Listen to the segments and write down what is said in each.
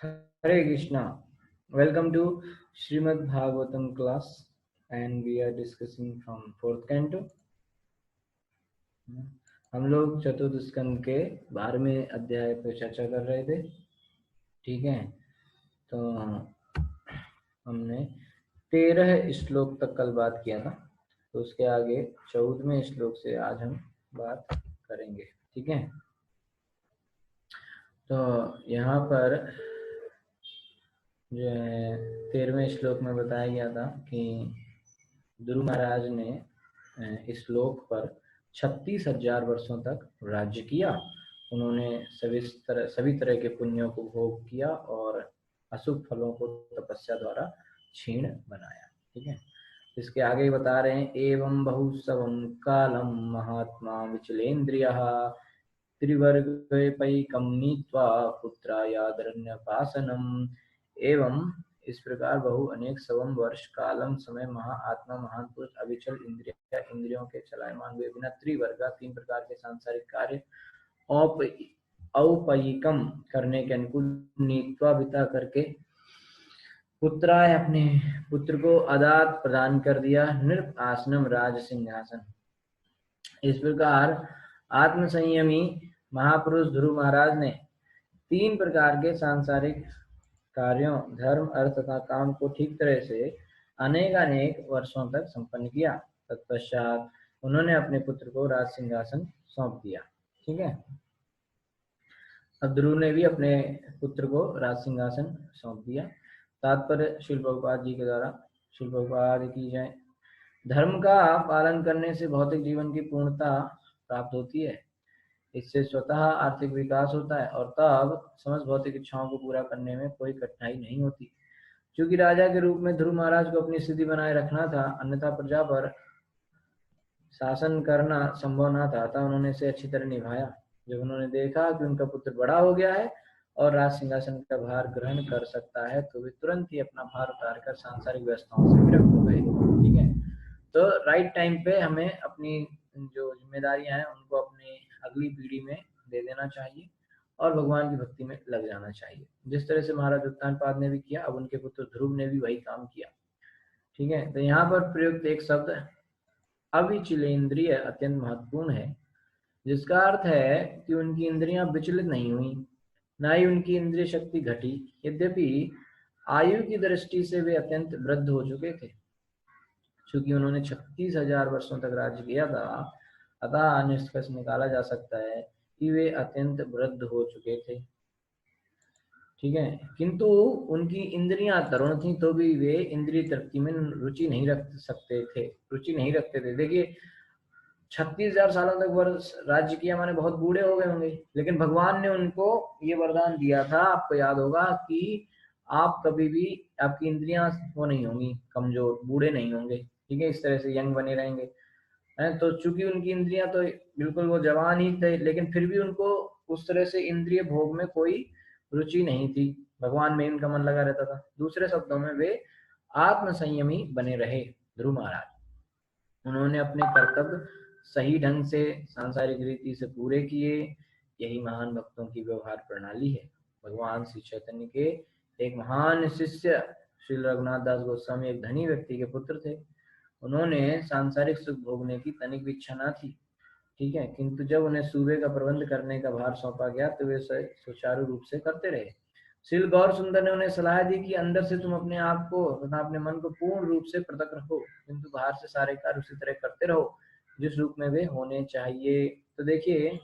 Hare Krishna. Welcome to Srimad Bhagavatam class, and we are discussing from fourth canto. हम लोग चतुर्थ स्कंद के 12वें अध्याय पर चर्चा कर रहे थे। ठीक है, तो हमने 13 श्लोक तक कल बात किया था, तो उसके आगे 14वें श्लोक से आज हम बात करेंगे। ठीक है, तो यहाँ पर जो है 13वें श्लोक में बताया गया था कि ध्रुव महाराज ने इस श्लोक पर 36,000 वर्षों तक राज्य किया। उन्होंने सभी तरह के पुण्यों को भोग किया और अशुभ फलों को तपस्या द्वारा क्षीण बनाया। ठीक है, इसके आगे बता रहे हैं, एवं बहुसवं कालम महात्मा विचलेन्द्रियः त्रिवर्गैकं नीत्वा पुत्रायादरण्यपासनम्। एवं इस प्रकार बहु अनेक सवम वर्ष कालम समय महाआत्मा महान पुरुष अविचल इंद्रियों के चलायमान हुए बिना त्रिवर्गा 3 प्रकार के सांसारिक कार्य औपयिकम करने के अनुकूल नीत्वा बिता करके पुत्राय अपने पुत्र को अदात प्रदान कर दिया, नृप आसनम राज सिंहासन। इस प्रकार आत्म संयमी महापुरुष ध्रुव महाराज ने 3 प्रकार के सांसारिक कार्यों धर्म अर्थ तथा काम को ठीक तरह से अनेक वर्षों तक संपन्न किया। तत्पश्चात उन्होंने अपने पुत्र को राज सिंहासन सौंप दिया। ठीक है, अब ध्रुव ने भी अपने पुत्र को राज सिंहासन सौंप दिया। तात्पर्य श्रील प्रभुपाद जी के द्वारा, श्रील प्रभुपाद की जय। धर्म का पालन करने से भौतिक जीवन की पूर्णता प्राप्त होती है, इससे स्वतः आर्थिक विकास होता है और तब समस्त भौतिक इच्छाओं को पूरा करने में कोई कठिनाई नहीं होती। क्योंकि राजा के रूप में ध्रुव महाराज को अपनी स्थिति बनाए रखना था, अन्यथा प्रजा पर शासन करना संभव न था, अतः उन्होंने इसे अच्छी तरह निभाया। जब उन्होंने देखा कि उनका पुत्र बड़ा हो गया है और राज सिंहासन का भार ग्रहण कर सकता है, तो वे तुरंत ही अपना भार उतारकर सांसारिक व्यवस्थाओं से विरक्त हो गए। ठीक है, तो राइट टाइम पे हमें अपनी जो जिम्मेदारियां हैं उनको अपनी अगली पीढ़ी में दे देना चाहिए और भगवान की भक्ति में लग जाना चाहिए, जिस तरह से महाराज उत्तानपाद ने भी किया। अब उनके पुत्र ध्रुव ने भी वही काम किया। ठीक है, तो यहाँ पर प्रयुक्त एक शब्द अविचलेंद्रिय अत्यंत महत्वपूर्ण है, जिसका अर्थ है कि उनकी इंद्रियां विचलित नहीं हुई, न ही उनकी इंद्रिय शक्ति घटी। यद्यपि आयु की दृष्टि से वे अत्यंत वृद्ध हो चुके थे, क्योंकि उन्होंने 36,000 वर्षों तक राज्य किया था, अतः निष्कर्ष निकाला जा सकता है कि वे अत्यंत वृद्ध हो चुके थे। ठीक है, किंतु उनकी इंद्रियां तरुण थी, तो भी वे इंद्रिय तृप्ति में रुचि नहीं रखते थे। देखिए, 36,000 सालों तक वर्ष राज्य किया, माने बहुत बूढ़े हो गए होंगे, लेकिन भगवान ने उनको ये वरदान दिया था, आपको याद होगा, कि आप कभी भी आपकी इंद्रियां वो नहीं होंगी कमजोर, बूढ़े नहीं होंगे। ठीक है, इस तरह से यंग बने रहेंगे। तो चूंकि उनकी इंद्रियां तो बिल्कुल वो जवान ही थे, लेकिन फिर भी उनको उस तरह से इंद्रिय भोग में कोई रुचि नहीं थी, भगवान में उनका मन लगा रहता था। दूसरे शब्दों में वे आत्म संयमी बने रहे ध्रुव महाराज। उन्होंने अपने कर्तव्य सही ढंग से सांसारिक रीति से पूरे किए। यही महान भक्तों की व्यवहार प्रणाली है। भगवान श्री चैतन्य के एक महान शिष्य श्री रघुनाथ दास गोस्वामी एक धनी व्यक्ति के पुत्र थे। उन्होंने सांसारिक सुख भोगने की तनिक भी इच्छा न थी। ठीक है, किंतु जब उन्हें सूबे का प्रबंध करने का भार सौंपा गया तो वे सुचारू रूप से करते रहे। श्री गौर सुंदर ने उन्हें सलाह दी कि अंदर से तुम अपने आप को तथा अपने मन को पूर्ण रूप से पृथक रखो, किंतु बाहर से सारे कार्य उसी तरह करते रहो जिस रूप में वे होने चाहिए। तो देखिए,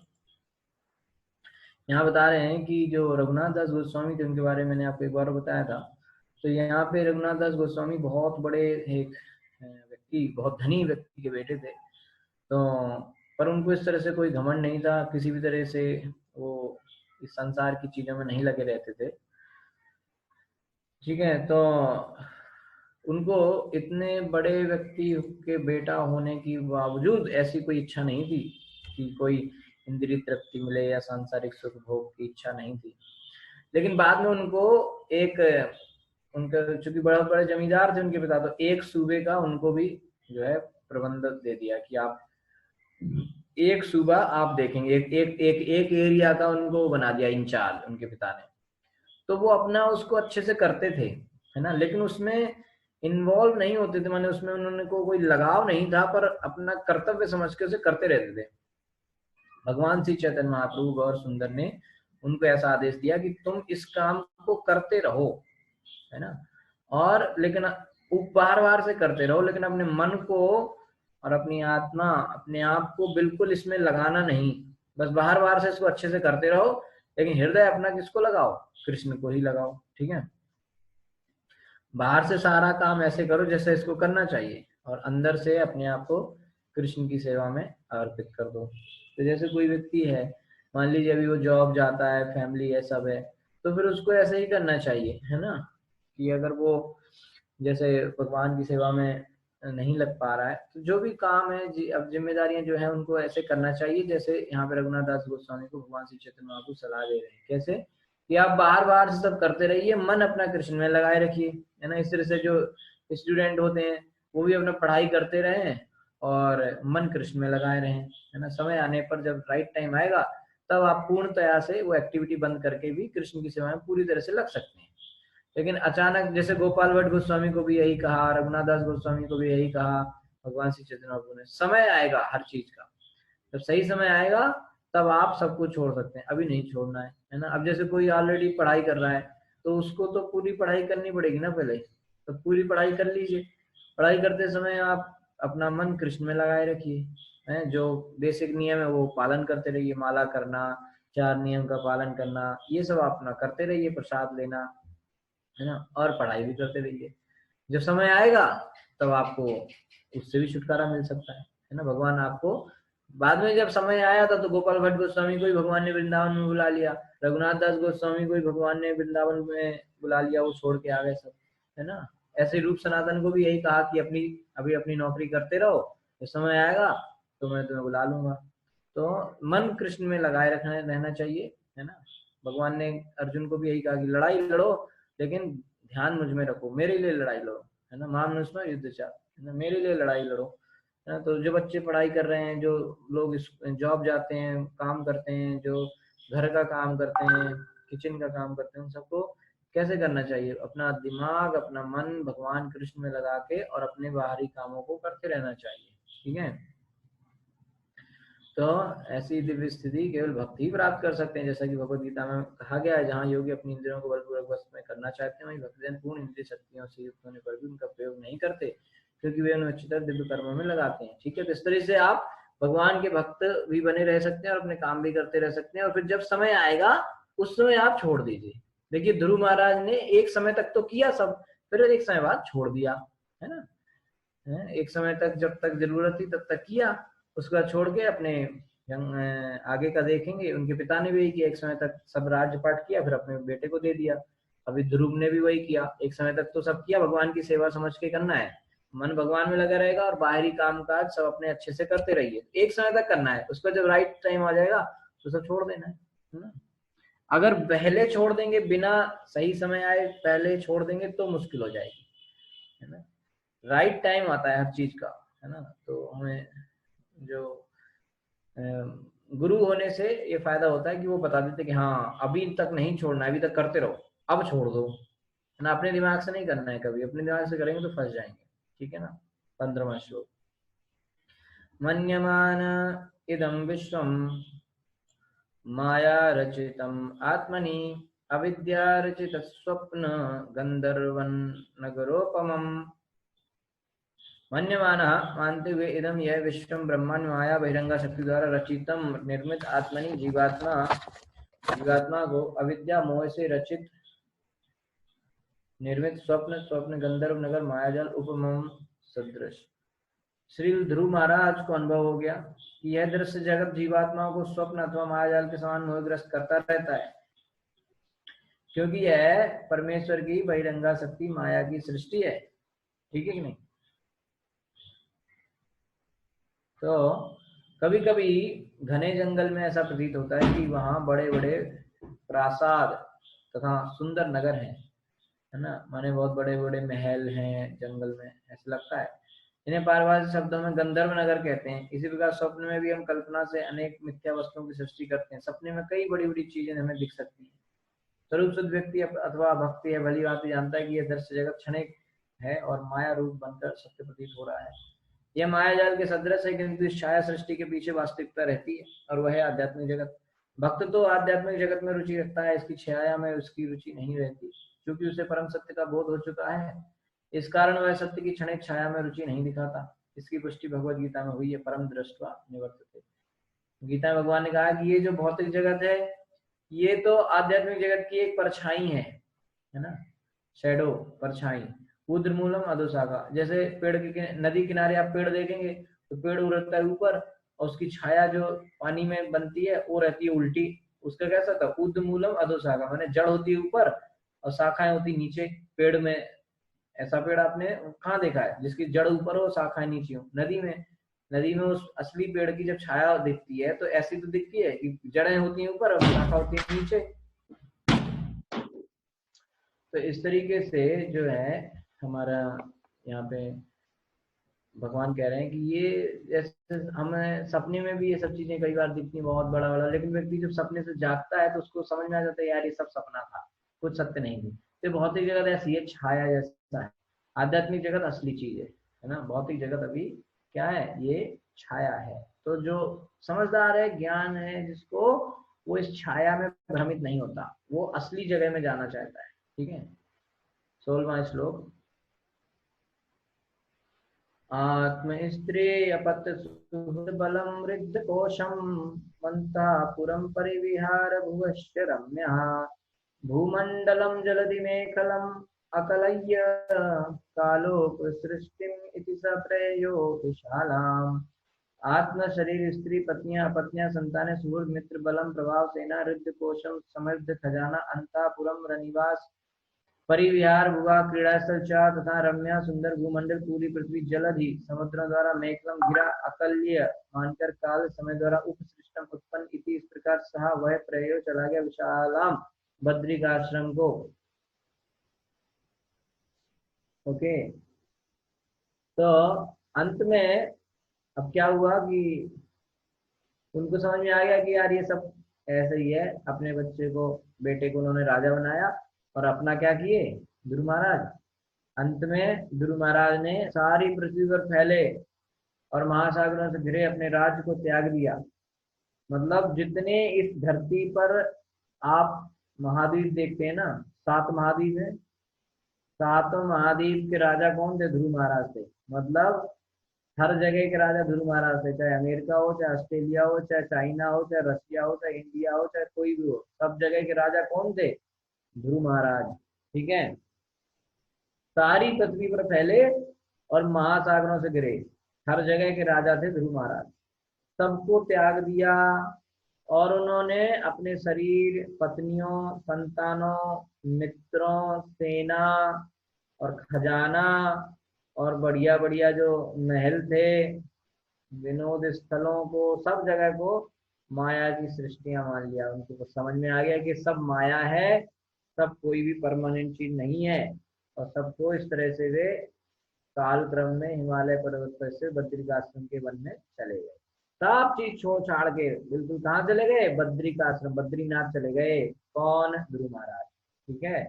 यहाँ बता रहे हैं कि जो रघुनाथ दास गोस्वामी थे, उनके बारे में मैंने आपको एक बार बताया था। तो यहाँ पे रघुनाथ दास गोस्वामी बहुत बड़े एक व्यक्ति, बहुत धनी व्यक्ति के बेटे थे। तो पर उनको इस तरह से कोई घमंड नहीं था, किसी भी तरह से वो इस संसार की चीजों में नहीं लगे रहते थे। ठीक है, तो उनको इतने बड़े व्यक्ति के बेटा होने के बावजूद ऐसी कोई इच्छा नहीं थी कि कोई इंद्रिय तृप्ति मिले या सांसारिक सुख भोग की इच्छा नहीं थी। लेकिन बाद में उनको एक, उनका चूंकि बड़ा बड़े जमींदार थे उनके पिता, तो एक सूबे का उनको भी जो है प्रबंध दे दिया कि आप एक सूबा आप देखेंगे, एक एरिया का उनको बना दिया इंचार्ज उनके पिता ने। तो वो अपना उसको अच्छे से करते थे, है ना, लेकिन उसमें इन्वॉल्व नहीं होते थे, माने उसमें उन्होंने को कोई लगाव नहीं था, पर अपना कर्तव्य समझ के उसे करते रहते थे। भगवान श्री चैतन्य महाप्रभु गौर सुंदर ने उनको ऐसा आदेश दिया कि तुम इस काम को करते रहो, है ना, और लेकिन बार बार से करते रहो, लेकिन अपने मन को और अपनी आत्मा, अपने आप को बिल्कुल इसमें लगाना नहीं, बस बार बार से इसको अच्छे से करते रहो, लेकिन हृदय अपना किसको लगाओ, कृष्ण को ही लगाओ, ठीक है। बाहर से सारा काम ऐसे करो जैसे इसको करना चाहिए, और अंदर से अपने आप को कृष्ण की सेवा में अर्पित कर दो। तो जैसे कोई व्यक्ति है, मान लीजिए अभी वो जॉब जाता है, फैमिली है, सब है, तो फिर उसको ऐसे ही करना चाहिए, है ना, कि अगर वो जैसे भगवान की सेवा में नहीं लग पा रहा है, तो जो भी काम है अब जिम्मेदारियां जो है उनको ऐसे करना चाहिए जैसे यहाँ पे रघुनाथ दास गोस्वामी को भगवान श्री चैतन्य महाप्रभु सलाह दे रहे हैं। कैसे कि आप बार बार से सब करते रहिए, मन अपना कृष्ण में लगाए रखिए, है ना। इस तरह से जो स्टूडेंट होते हैं वो भी अपना पढ़ाई करते रहे और मन कृष्ण में लगाए रहे, है ना। समय आने पर जब राइट टाइम आएगा तब आप पूर्णतया से वो एक्टिविटी बंद करके भी कृष्ण की सेवा में पूरी तरह से लग सकते हैं। लेकिन अचानक जैसे गोपाल भट्ट गोस्वामी को भी यही कहा, रघुनाथ दास गोस्वामी को भी यही कहा भगवान श्री चैतन्य प्रभु ने, समय आएगा हर चीज का, जब सही समय आएगा तब आप सब कुछ छोड़ सकते हैं, अभी नहीं छोड़ना है ना। अब जैसे कोई ऑलरेडी पढ़ाई कर रहा है तो उसको तो पूरी पढ़ाई करनी पड़ेगी ना पहले, तो पूरी पढ़ाई कर लीजिए। पढ़ाई करते समय आप अपना मन कृष्ण में लगाए रखिए, है, जो बेसिक नियम है वो पालन करते रहिए, माला करना, 4 नियम का पालन करना, ये सब अपना करते रहिए, प्रसाद लेना, है ना, और पढ़ाई भी करते रहिए। जब समय आएगा तब आपको उससे भी छुटकारा मिल सकता है ना। भगवान आपको बाद में जब समय आया था तो गोपाल भट्ट गोस्वामी को ही भगवान ने वृंदावन में बुला लिया, रघुनाथ दास गोस्वामी को ही भगवान ने वृंदावन में बुला लिया, वो छोड़ के आ गए सब, है ना। ऐसे रूप सनातन को भी यही कहा कि अभी अपनी नौकरी करते रहो, जब समय आएगा तो मैं तुम्हें बुला लूंगा। तो मन कृष्ण में लगाए रहना चाहिए, है ना। भगवान ने अर्जुन को भी यही कहा कि लड़ाई लड़ो लेकिन ध्यान मुझ में रखो, मेरे लिए लड़ाई लड़ो, है ना, मामनुष्य युद्ध चाह, है ना, मेरे लिए लड़ाई लड़ो, है ना। तो जो बच्चे पढ़ाई कर रहे हैं, जो लोग जॉब जाते हैं, काम करते हैं, जो घर का काम करते हैं, किचन का काम करते हैं, उन सबको कैसे करना चाहिए, अपना दिमाग, अपना मन भगवान कृष्ण में लगा के और अपने बाहरी कामों को करते रहना चाहिए, ठीक है। तो ऐसी दिव्य स्थिति केवल भक्ति ही प्राप्त कर सकते हैं, जैसा कि भगवद गीता में कहा गया है, जहाँ योगी अपनी इंद्रियों को बलपूर्वक वश में करना चाहते हैं वहीं भक्तजन पूर्ण इंद्रिय शक्तियों से युक्त होने पर भी उनका प्रयोग नहीं करते, क्योंकि वे उन्हें उच्चतर दिव्य कर्मों में लगाते हैं, ठीक है। तो इस तरह से आप भगवान के भक्त भी बने रह सकते हैं और अपने काम भी करते रह सकते हैं, और फिर जब समय आएगा उस समय आप छोड़ दीजिए। देखिए ध्रुव महाराज ने एक समय तक तो किया सब, फिर एक समय बाद छोड़ दिया, है ना। एक समय तक जब तक जरूरत थी तब तक किया, उसके बाद छोड़ के अपने आगे का देखेंगे। उनके पिता ने भी यही किया, एक समय तक सब राज्य पाठ किया, फिर अपने बेटे को दे दिया। अभी ध्रुव ने भी वही किया, एक समय तक तो सब किया, भगवान की सेवा समझ के करना है, मन भगवान में लगा रहेगा और बाहरी काम काज सब अपने अच्छे से करते रहिए, एक समय तक करना है, उसका जब राइट टाइम आ जाएगा तो सब छोड़ देना है ना। अगर पहले छोड़ देंगे, बिना सही समय आए पहले छोड़ देंगे तो मुश्किल हो जाएगी, है ना। राइट टाइम आता है हर चीज का, है ना। तो हमें जो गुरु होने से ये फायदा होता है कि वो बता देते कि हाँ अभी तक नहीं छोड़ना है, अभी तक करते रहो, अब छोड़ दो, है ना। अपने दिमाग से नहीं करना है, कभी अपने दिमाग से करेंगे तो फंस जाएंगे, ठीक है ना। 15वां श्लोक। मन्यमान इदं विश्वम माया रचितम आत्मनि अविद्या रचित स्वप्न गंधर्वन नगरोपमम्। मन्यमानः मानते हुए इदम यह विश्वम ब्रह्मांड माया बहिरंगा शक्ति द्वारा रचितम निर्मित आत्मनि जीवात्मा को अविद्या मोह से रचित निर्मित स्वप्न गंधर्व नगर मायाजाल उपमम सदृश। श्री ध्रुव महाराज को अनुभव हो गया कि यह दृश्य जगत जीवात्माओं को स्वप्न अथवा मायाजाल के समान मोहग्रस्त करता रहता है, क्योंकि यह परमेश्वर की बहिरंगा शक्ति माया की सृष्टि है, ठीक है कि नहीं। तो कभी कभी घने जंगल में ऐसा प्रतीत होता है कि वहां बड़े बड़े प्रासाद तथा सुंदर नगर हैं, है ना, माने बहुत बड़े बड़े महल हैं जंगल में, ऐसा लगता है। इन्हें पारिभाषिक शब्दों में गंधर्व नगर कहते हैं। इसी प्रकार स्वप्न में भी हम कल्पना से अनेक मिथ्या वस्तुओं की सृष्टि करते हैं। सपने में कई बड़ी बड़ी चीजें हमें दिख सकती हैं, स्वरूप शुद्ध व्यक्ति अथवा भक्ति है भली बात जानता है कि यह दृश्य जगत क्षणिक है और माया रूप बनकर सत्य प्रतीत हो रहा है। यह माया जाल के सदृश है, किंतु इस छाया सृष्टि के पीछे वास्तविकता रहती है और वह है आध्यात्मिक जगत। भक्त तो आध्यात्मिक जगत में रुचि रखता है, इसकी छाया में उसकी रुचि नहीं रहती, क्योंकि उसे परम सत्य का बोध हो चुका है। इस कारण वह सत्य की क्षणिक छाया में रुचि नहीं दिखाता। इसकी पुष्टि भगवत गीता में हुई है, परम दृष्टवा निवर्तते। गीता में भगवान ने कहा कि ये जो भौतिक जगत है ये तो आध्यात्मिक जगत की एक परछाई है ना, शैडो, परछाई। उद्र मूलम अधोशाखा, जैसे पेड़ के नदी किनारे आप पेड़ देखेंगे तो पेड़ उड़ता है ऊपर और उसकी छाया जो पानी में बनती है वो रहती है उल्टी। उसका कैसा था, उद्र मूलम अधोशाखा, माने जड़ होती है ऊपर और शाखाएं होती नीचे। पेड़ में ऐसा पेड़ आपने कहाँ देखा है जिसकी जड़ ऊपर हो शाखाएं नीचे हो? नदी में उस असली पेड़ की जब छाया दिखती है तो ऐसी तो दिखती है कि जड़ें होती हैं ऊपर और शाखा होती है नीचे। तो इस तरीके से जो है हमारा यहाँ पे भगवान कह रहे हैं कि ये जैसे हमें सपने में भी ये सब चीजें कई बार दिखती हैं बहुत बड़ा बड़ा, लेकिन व्यक्ति जब सपने से जागता है तो उसको समझ में आ जाता है यार ये सब सपना था, कुछ सत्य नहीं थी। तो भौतिक जगत ऐसी है, छाया जैसा है। आध्यात्मिक जगत असली चीज है ना। भौतिक जगत अभी क्या है, ये छाया है। तो जो समझदार है, ज्ञान है जिसको, वो इस छाया में भ्रमित नहीं होता, वो असली जगह में जाना चाहता है। ठीक है, 16वां श्लोक। आत्मैस्त्रेयपतसुहृद्बलं वृद्धकोशं मन्तापुरं परिविहार भुवश्च रम्यः भूमण्डलं जलधिमेखलम् अकलय्य कालोपसृष्टिम् इति स प्रेयो विशालाम्। आत्मशरीर स्त्री पत्नियां अपत्नियां संतानें सुहृद मित्र बलम प्रभाव सेना रुद्ध कोशम समृद्ध खजाना अंतापुरम रनिवास परिविहार भुवा क्रीड़ा स्थल चार तथा रम्या सुंदर भूमंडल पूरी पृथ्वी जलधि समुद्रों द्वारा मेघलम घिरा अकल्य मानकर काल समय द्वारा उपसृष्टम उत्पन्न इति। इस प्रकार सहा वह प्रयो चला गया विशालाम बद्रिकाश्रम को। ओके, तो अंत में अब क्या हुआ कि उनको समझ में आ गया कि यार ये सब ऐसे ही है। अपने बच्चे को, बेटे को उन्होंने राजा बनाया और अपना क्या किए, ध्रुव महाराज। अंत में ध्रुव महाराज ने सारी पृथ्वी पर फैले और महासागरों से घिरे अपने राज्य को त्याग दिया। मतलब जितने इस धरती पर आप महाद्वीप देखते हैं ना, 7 महाद्वीप है, 7 महाद्वीप के राजा कौन थे, ध्रुव महाराज थे। मतलब हर जगह के राजा ध्रुव महाराज थे, चाहे अमेरिका हो, चाहे ऑस्ट्रेलिया हो, चाहे चाइना हो, चाहे रशिया हो, चाहे इंडिया हो, चाहे कोई भी हो, सब जगह के राजा कौन थे, ध्रुव महाराज। ठीक है, सारी पृथ्वी पर फैले और महासागरों से गिरे, हर जगह के राजा थे ध्रुव महाराज। सबको त्याग दिया और उन्होंने अपने शरीर, पत्नियों, संतानों, मित्रों, सेना और खजाना और बढ़िया बढ़िया जो महल थे, विनोद स्थलों को, सब जगह को माया की सृष्टियां मान लिया। उनको समझ में आ गया कि सब माया है, सब कोई भी परमानेंट चीज नहीं है। और सबको इस तरह से वे काल क्रम में हिमालय पर्वत पर से बद्रिकाश्रम के वन में चले गए। सब चीज छोड़ छाड़ के बिल्कुल कहाँ चले गए, बद्रिकाश्रम, बद्रीनाथ चले गए। कौन, ध्रुव महाराज। ठीक है,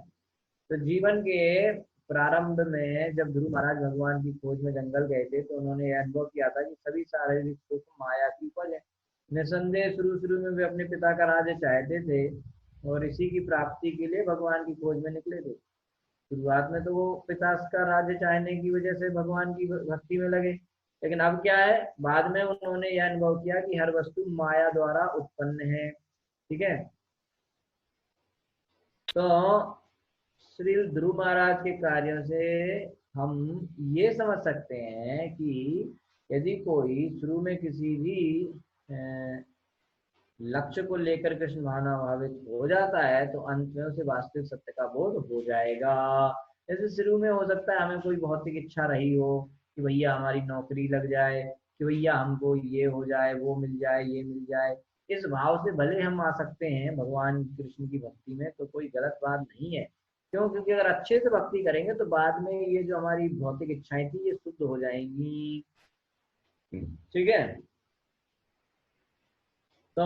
तो जीवन के प्रारंभ में जब ध्रुव महाराज भगवान की खोज में जंगल गए थे तो उन्होंने यह अनुभव किया था कि सभी शारीरिक सुख माया की उपज है। निसंदेह शुरू शुरू में वे अपने पिता का राज्य चाहते थे और इसी की प्राप्ति के लिए भगवान की खोज में निकले थे। शुरुआत में तो वो पिता का राज्य चाहने की वजह से भगवान की भक्ति में लगे, लेकिन अब क्या है, बाद में उन्होंने यह अनुभव किया कि हर वस्तु माया द्वारा उत्पन्न है। ठीक है, तो श्री ध्रुव महाराज के कार्यों से हम ये समझ सकते हैं कि यदि कोई शुरू में किसी भी लक्ष्य को लेकर कृष्ण भावनाभावित हो जाता है तो अंत में उसे वास्तविक सत्य का बोध हो जाएगा। जैसे शुरू में हो सकता है हमें कोई भौतिक इच्छा रही हो कि भैया हमारी नौकरी लग जाए, कि भैया हमको ये हो जाए, वो मिल जाए, ये मिल जाए। इस भाव से भले हम आ सकते हैं भगवान कृष्ण की भक्ति में, तो कोई गलत बात नहीं है। क्यों, क्योंकि अगर अच्छे से भक्ति करेंगे तो बाद में ये जो हमारी भौतिक इच्छाएं थी ये शुद्ध हो जाएंगी। ठीक है, तो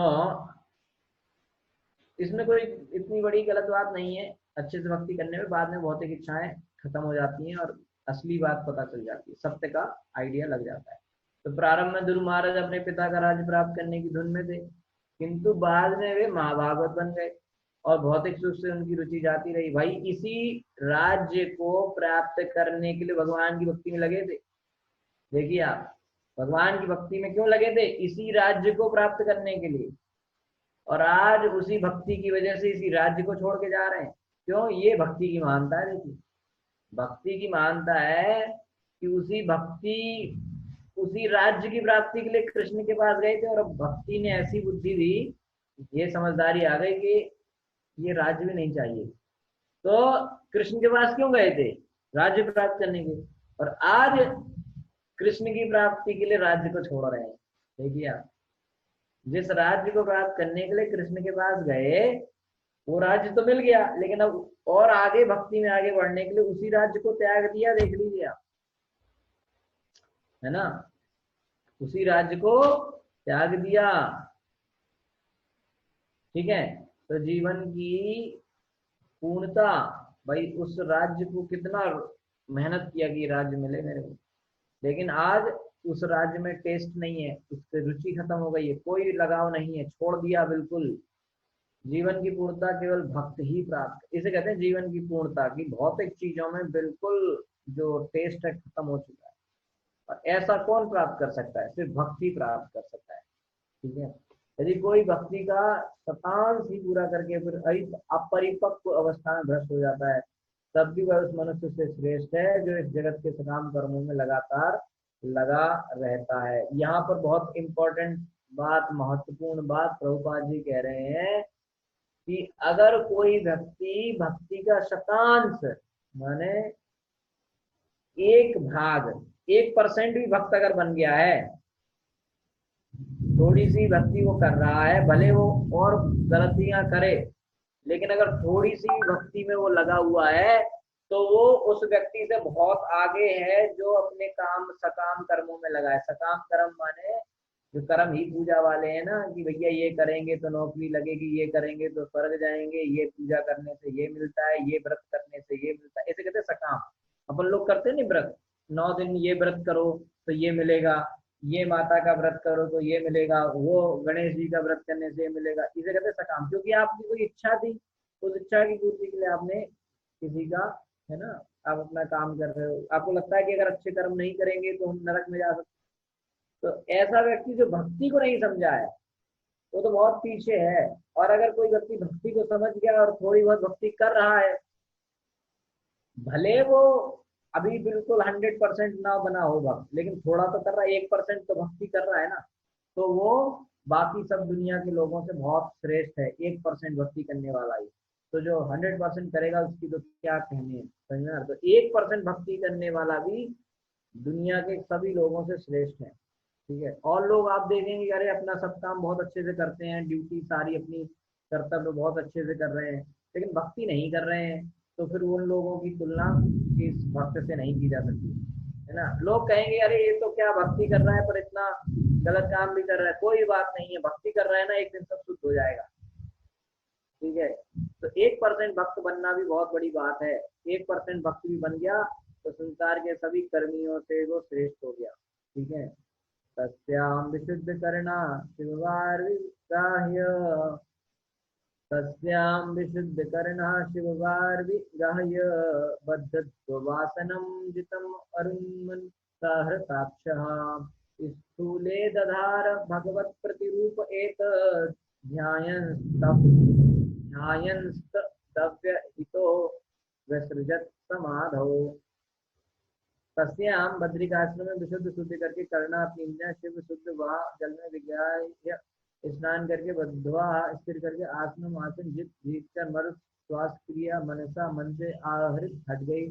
इसमें कोई इतनी बड़ी गलत बात नहीं है। अच्छे से भक्ति करने में बाद में भौतिक इच्छाएं खत्म हो जाती हैं और असली बात पता चल जाती है, सत्य का आइडिया लग जाता है। तो प्रारंभ में ध्रुव महाराज अपने पिता का राज्य प्राप्त करने की धुन में थे, किंतु बाद में वे महाभागवत बन गए और भौतिक सुख से उनकी रुचि जाती रही। भाई इसी राज्य को प्राप्त करने के लिए भगवान की भक्ति में लगे थे। देखिए आप, भगवान की भक्ति में क्यों लगे थे? इसी राज्य को प्राप्त करने के लिए। और आज उसी भक्ति की वजह से इसी राज्य को छोड़ के जा रहे हैं। क्यों? ये भक्ति की महानता है। देखिए, भक्ति की महानता है कि उसी राज्य की प्राप्ति के लिए कृष्ण के पास गए थे, और अब भक्ति ने ऐसी बुद्धि दी, ये समझदारी आ गई कि ये राज्य भी नहीं चाहिए, तो कृष्ण के पास क्यों गए थे? राज्य प्राप्त करने के। और आज कृष्ण की प्राप्ति के लिए राज्य को छोड़ रहे हैं। देखिए आप, जिस राज्य को प्राप्त करने के लिए कृष्ण के पास गए, वो राज्य तो मिल गया, लेकिन अब और आगे भक्ति में आगे बढ़ने के लिए उसी राज्य को त्याग दिया। देख लीजिए आप, है ना, उसी राज्य को त्याग दिया। ठीक है, तो जीवन की पूर्णता, भाई उस राज्य को कितना मेहनत किया कि राज्य मिले मेरे को, लेकिन आज उस राज्य में टेस्ट नहीं है, उसकी रुचि खत्म हो गई है, कोई लगाव नहीं है, छोड़ दिया बिल्कुल। जीवन की पूर्णता केवल भक्त ही प्राप्त, इसे कहते हैं जीवन की पूर्णता, की भौतिक चीजों में बिल्कुल जो टेस्ट है खत्म हो चुका है। और ऐसा कौन प्राप्त कर सकता है? सिर्फ भक्ति प्राप्त कर सकता है। ठीक है, यदि कोई भक्ति का शतांश ही पूरा करके फिर अपरिपक्व अवस्था में भ्रष्ट हो जाता है, तब भी वह उस मनुष्य से श्रेष्ठ है जो इस जगत के सकाम कर्मों में लगातार लगा रहता है। यहाँ पर बहुत इंपॉर्टेंट बात, महत्वपूर्ण बात प्रभुपाद जी कह रहे हैं कि अगर कोई व्यक्ति भक्ति का शतांश, माने 1% भी भक्त अगर बन गया है, थोड़ी सी भक्ति वो कर रहा है, भले वो और गलतियां करे, लेकिन अगर थोड़ी सी भक्ति में वो लगा हुआ है, तो वो उस व्यक्ति से बहुत आगे है जो अपने काम सकाम कर्मों में लगा है। सकाम कर्म माने जो कर्म ही पूजा वाले हैं ना, कि भैया ये करेंगे तो नौकरी लगेगी, ये करेंगे तो स्वर्ग जाएंगे, ये पूजा करने से ये मिलता है, ये व्रत करने से ये मिलता है, ऐसे कहते हैं सकाम। अपन लोग करते नहीं व्रत, 9 दिन ये व्रत करो तो ये मिलेगा, ये माता का व्रत करो तो ये मिलेगा, वो गणेश जी का व्रत करने से ये मिलेगा, इसे कहते हैं सकाम। क्योंकि आपकी कोई इच्छा थी, उस इच्छा की पूर्ति के लिए आपने किसी का, है ना, आप अपना काम कर रहे हो, आपको लगता है कि अगर अच्छे कर्म नहीं करेंगे तो हम नरक में जा सकते। तो ऐसा व्यक्ति जो भक्ति को नहीं समझा है, वो तो बहुत पीछे है। और अगर कोई व्यक्ति भक्ति को समझ गया और थोड़ी बहुत भक्ति कर रहा है, भले वो अभी बिल्कुल 100% ना बना हो भक्त, लेकिन थोड़ा तो कर रहा है, 1% तो भक्ति कर रहा है ना, तो वो बाकी सब दुनिया के लोगों से बहुत श्रेष्ठ है। 1% भक्ति करने वाला ही, तो जो 100% करेगा उसकी तो क्या कहने हैं, समझ में आ रहा? तो 1% भक्ति करने वाला भी दुनिया के सभी लोगों से श्रेष्ठ है। ठीक है, और लोग आप देखेंगे अरे अपना सब काम बहुत अच्छे से करते हैं, ड्यूटी सारी अपनी कर्तव्य बहुत अच्छे से कर रहे हैं, लेकिन भक्ति नहीं कर रहे हैं, तो फिर उन लोगों की तुलना इस भक्त से नहीं की जा सकती, है ना। लोग कहेंगे अरे ये तो क्या भक्ति कर रहा है पर इतना गलत काम भी कर रहा है, कोई बात नहीं है, भक्ति कर रहा है ना, एक दिन सब शुद्ध हो जाएगा। ठीक है, तो 1% भक्त बनना भी बहुत बड़ी बात है। 1% भक्त भी बन गया तो संसार के सभी कर्मियों से वो श्रेष्ठ हो गया। ठीक है, तस्यां विशुद्धकर्णा शिववार्विगाह्य, तस्यां विशुद्धकर्णा शिववार्विगाह्य, बद्धत्ववासनं जितम् अरुन्मन् सहृताक्षः, स्थूले दधार भगवत्प्रतिरूप एतत्, ध्यायंस्तव्यहितो विसृजत् समाधौ। तस्याम, बद्रिकाश्रम में विशुद्ध शुद्धि करके करना अपनी इंद्रियां शिव शुद्ध, वह जल में विज्ञाय स्नान करके बद्धवा स्थिर करके आसन आसन जित जीत कर मर श्वास क्रिया मनसा मन से आहृत हट गई।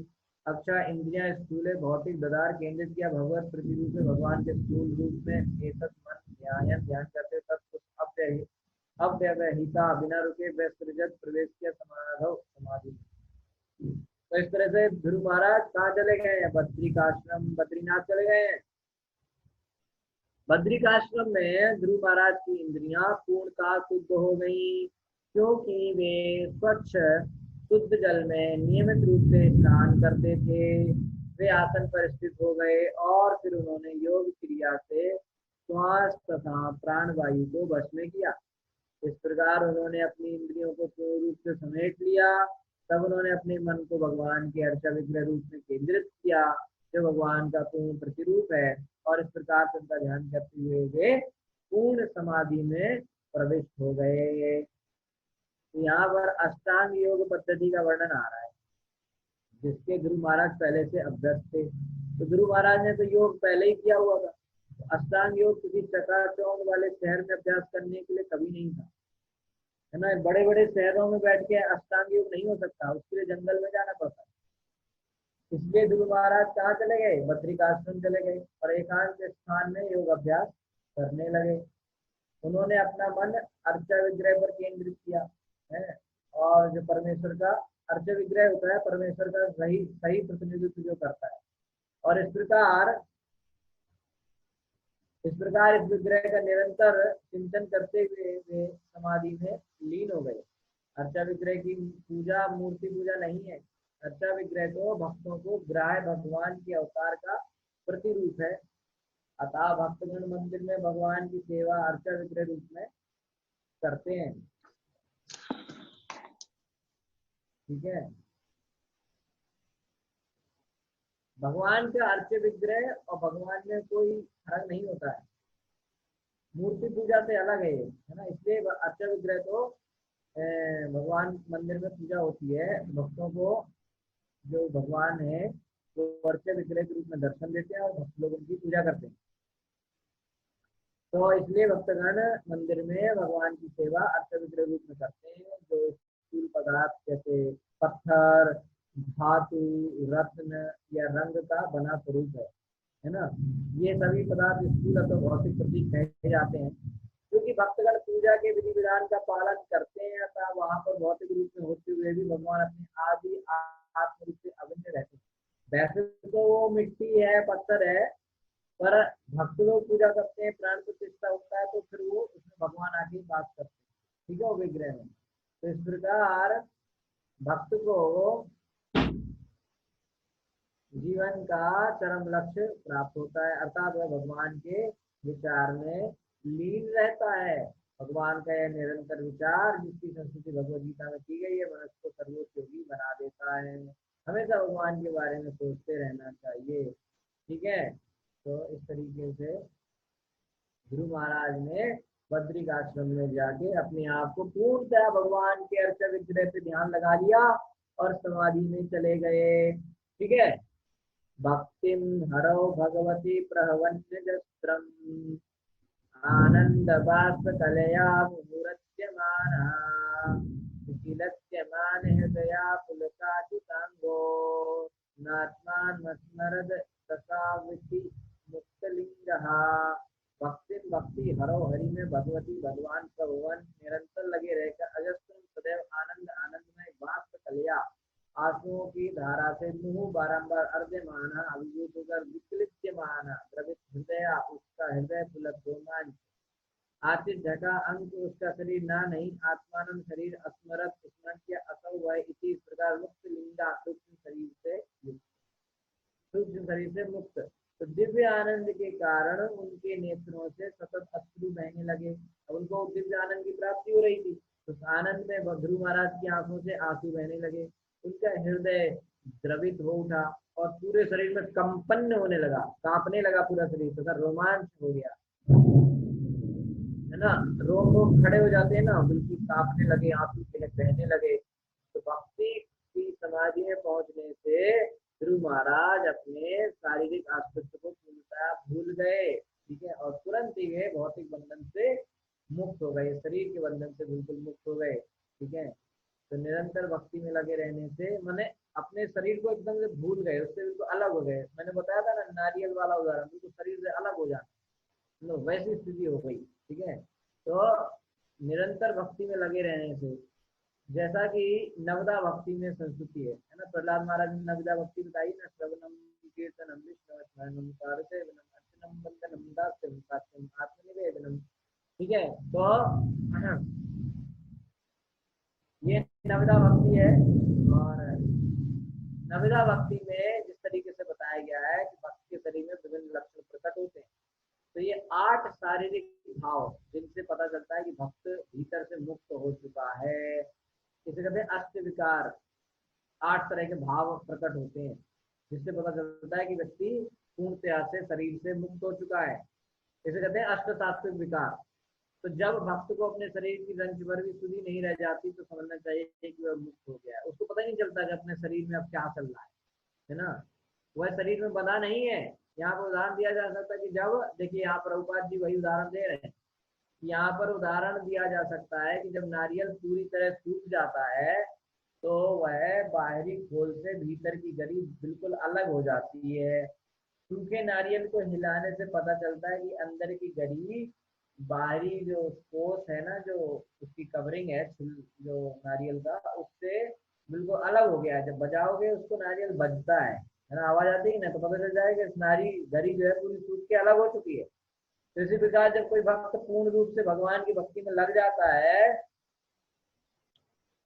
अक्षा इंद्रियां स्थूल भौतिक ददार केंद्रित किया भगवत प्रतिरूप में, भगवान के स्थूल रूप में एतत् मन ध्यान करते तत्व अव्यवहिता बिना रुके वैसृजत प्रवेश किया समाधौ समाधि। तो इस तरह से ध्रुव महाराज कहाँ चले गए हैं? बद्रिकाश्रम, बद्रीनाथ चले गए हैं। बद्रिकाश्रम में ध्रुव महाराज की इंद्रियां पूर्णतः शुद्ध हो गई। क्योंकि वे स्वच्छ शुद्ध जल में नियमित रूप से स्नान करते थे। वे आसन पर स्थित हो गए और फिर उन्होंने योग क्रिया से श्वास तथा प्राणवायु को वश में किया। इस प्रकार उन्होंने अपनी इंद्रियों को पूर्ण रूप से समेट लिया। तब उन्होंने अपने मन को भगवान के अर्चा विग्रह रूप में केंद्रित किया, जो भगवान का पूर्ण प्रतिरूप है, और इस प्रकार से उनका ध्यान करते हुए वे पूर्ण समाधि में प्रविष्ट हो गए। तो यहाँ पर अष्टांग योग पद्धति का वर्णन आ रहा है, जिसके गुरु महाराज पहले से अभ्यस्त थे। तो गुरु महाराज ने तो योग पहले ही किया हुआ था। तो अष्टांग योग किसी चकाचौंध वाले शहर में अभ्यास करने के लिए कभी नहीं था, है ना। बड़े बड़े शहरों में बैठ के अष्टांग योग नहीं हो सकता, उसके लिए जंगल में जाना पड़ता है। इसलिए गुरु महाराज कहाँ चले गए? बद्रिकाश्रम चले गए और एकांत स्थान में योग अभ्यास करने लगे। उन्होंने अपना मन अर्चा विग्रह पर केंद्रित किया है, और जो परमेश्वर का अर्चा विग्रह होता है, परमेश्वर का सही सही प्रतिनिधित्व जो करता है। और इस विग्रह का निरंतर चिंतन करते हुए वे समाधि में लीन हो गए। अर्चा विग्रह की पूजा मूर्ति पूजा नहीं है। अर्चा विग्रह तो भक्तों को ग्राह्य भगवान के अवतार का प्रतिरूप है। अतः भक्तगण मंदिर में भगवान की सेवा अर्चा विग्रह रूप में करते हैं। ठीक है। भगवान का अर्चा विग्रह और भगवान में कोई फर्क नहीं होता है। मूर्ति पूजा से अलग है ये, है ना। इसलिए अर्चा विग्रह तो भगवान मंदिर में पूजा होती है। भक्तों को जो भगवान है वो अर्चा विग्रह के रूप में दर्शन देते हैं और भक्त लोग उनकी पूजा करते हैं। तो इसलिए भक्तगण मंदिर में भगवान की सेवा अर्चा विग्रह रूप में करते हैं, जो स्थूल पदार्थ जैसे पत्थर, धातु, रत्न या रंग का बना स्वरूप है ना। ये सभी पदार्थ स्थूल अथवा भौतिक प्रतीक कहे जाते हैं। क्योंकि भक्तगण पूजा के विधि विधान का पालन करते हैं, अतः वहां पर भौतिक रूप में होते हुए भी भगवान अपने आदि आत्म रूप से अभिन्न रहते हैं। वैसे तो वो मिट्टी है, पत्थर है, पर भक्त लोग पूजा करते हैं, प्राण प्रतिष्ठा होता है, तो फिर वो उसमें भगवान आके बात करते हैं, ठीक है, वो विग्रह में। तो इस प्रकार भक्त को जीवन का चरम लक्ष्य प्राप्त होता है, अर्थात वह भगवान के विचार में लीन रहता है। भगवान का यह निरंतर विचार, जिसकी संस्कृति भगवद गीता में की गई है, मनुष्य को सर्वोच्च योगी बना देता है। हमेशा भगवान के बारे में सोचते रहना चाहिए। ठीक है। तो इस तरीके से गुरु महाराज ने बद्रिक आश्रम में जाके अपने आप को पूर्णतः भगवान के अर्चा विग्रह पे ध्यान लगा लिया और समाधि में चले गए। ठीक है। भक्तिम हरो भगवती प्रहवन्यजस्त्रम् आनंद बाष्प कलया मुहुरत्यमानः सुखिलत्यमान हृदया पुलकाचितांगो नात्मानस्मरद तथाविति मुक्तलिंगः। भक्ति हरो, हरि में भगवती भगवान प्रभुवन निरंतर लगे रहकर अजस्त्र सदैव आनंद आनंदमय बाष्प कलया आंसुओं की धारा से मुंह बारंबार अर्ध्यमान अभिभूत होकर विकलित्यमान द्रवित हृदय, उसका हृदय पुलक रोमांच आतिश ढका अंक, उसका शरीर ना नहीं आत्मानंद शरीर अस्मरत स्मरण असौ वह इसी प्रकार मुक्त लिंगा सूक्ष्म शरीर से मुक्त। तो दिव्य आनंद के कारण उनके नेत्रों से सतत अश्रु बहने लगे। अब उनको दिव्य आनंद की प्राप्ति हो रही थी, तो उस आनंद में ध्रुव महाराज की आंखों से आंसू बहने लगे। उनका हृदय द्रवित हो उठा और पूरे शरीर में कंपन होने लगा, कांपने लगा पूरा शरीर, तथा रोमांच हो गया, है ना। रोम रोम खड़े हो जाते हैं ना, बिल्कुल कांपने लगे, आंसू बहने लगे। तो भक्ति की समाधि में पहुंचने से ध्रुव महाराज अपने शारीरिक अस्तित्व को पूर्णतः भूल गए। ठीक है। और तुरंत ही वे भौतिक बंधन से मुक्त हो गए, शरीर के बंधन से बिल्कुल मुक्त हो गए। ठीक है। तो निरंतर भक्ति में लगे रहने से माने अपने शरीर को एकदम से भूल गए, उससे बिल्कुल अलग हो गए। मैंने बताया था ना नारियल वाला उदाहरण, बिल्कुल शरीर से अलग हो जाना, तो वैसी स्थिति हो गई। ठीक है। तो निरंतर भक्ति में लगे रहने से, जैसा कि नवदा भक्ति में संस्कृति है ना। प्रहलाद महाराज ने नवदा भक्ति बताई ना, श्रवणम कीर्तनम विष्णु स्मरणम कारसेवनम अर्चनम वंदनम दास्यम साक्ष्यम आत्मनिवेदनम। ठीक है। तो ये नवदा भक्ति है। और नवदा भक्ति में जिस तरीके से बताया गया है कि भक्त के शरीर में विभिन्न लक्षण प्रकट होते हैं, तो ये 8 शारीरिक भाव जिनसे पता चलता है कि भक्त भीतर से मुक्त हो चुका है। इसे कहते हैं अष्ट विकार। 8 तरह के भाव प्रकट होते हैं जिससे पता चलता है कि व्यक्ति पूर्णतया से शरीर से मुक्त हो चुका है। इसे कहते हैं अष्ट सात्विक विकार। तो जब भक्त को अपने शरीर की रंच भर भी सुधी नहीं रह जाती तो समझना चाहिए कि वह मुक्त हो गया है। उसको पता ही नहीं चलता कि अपने शरीर में अब क्या चल रहा है ना। वह शरीर में बंधा नहीं है। यहाँ पर उदाहरण दिया जा सकता है कि जब देखिए यहाँ प्रभुपाद जी वही उदाहरण दे रहे हैं। यहाँ पर उदाहरण दिया जा सकता है कि जब नारियल पूरी तरह सूख जाता है तो वह बाहरी खोल से भीतर की गरी बिल्कुल अलग हो जाती है। सूखे नारियल को हिलाने से पता चलता है कि अंदर की गरी बाहरी जो ठोस है ना, जो उसकी कवरिंग है जो नारियल का, उससे बिल्कुल अलग हो गया है। जब बजाओगे उसको नारियल बजता है ना, आवाज आती है ना, तो पता चल जाएगा कि नारी गरी जो है पूरी सूख के अलग हो चुकी है। तो इसी प्रकार जब कोई भक्त पूर्ण रूप से भगवान की भक्ति में लग जाता है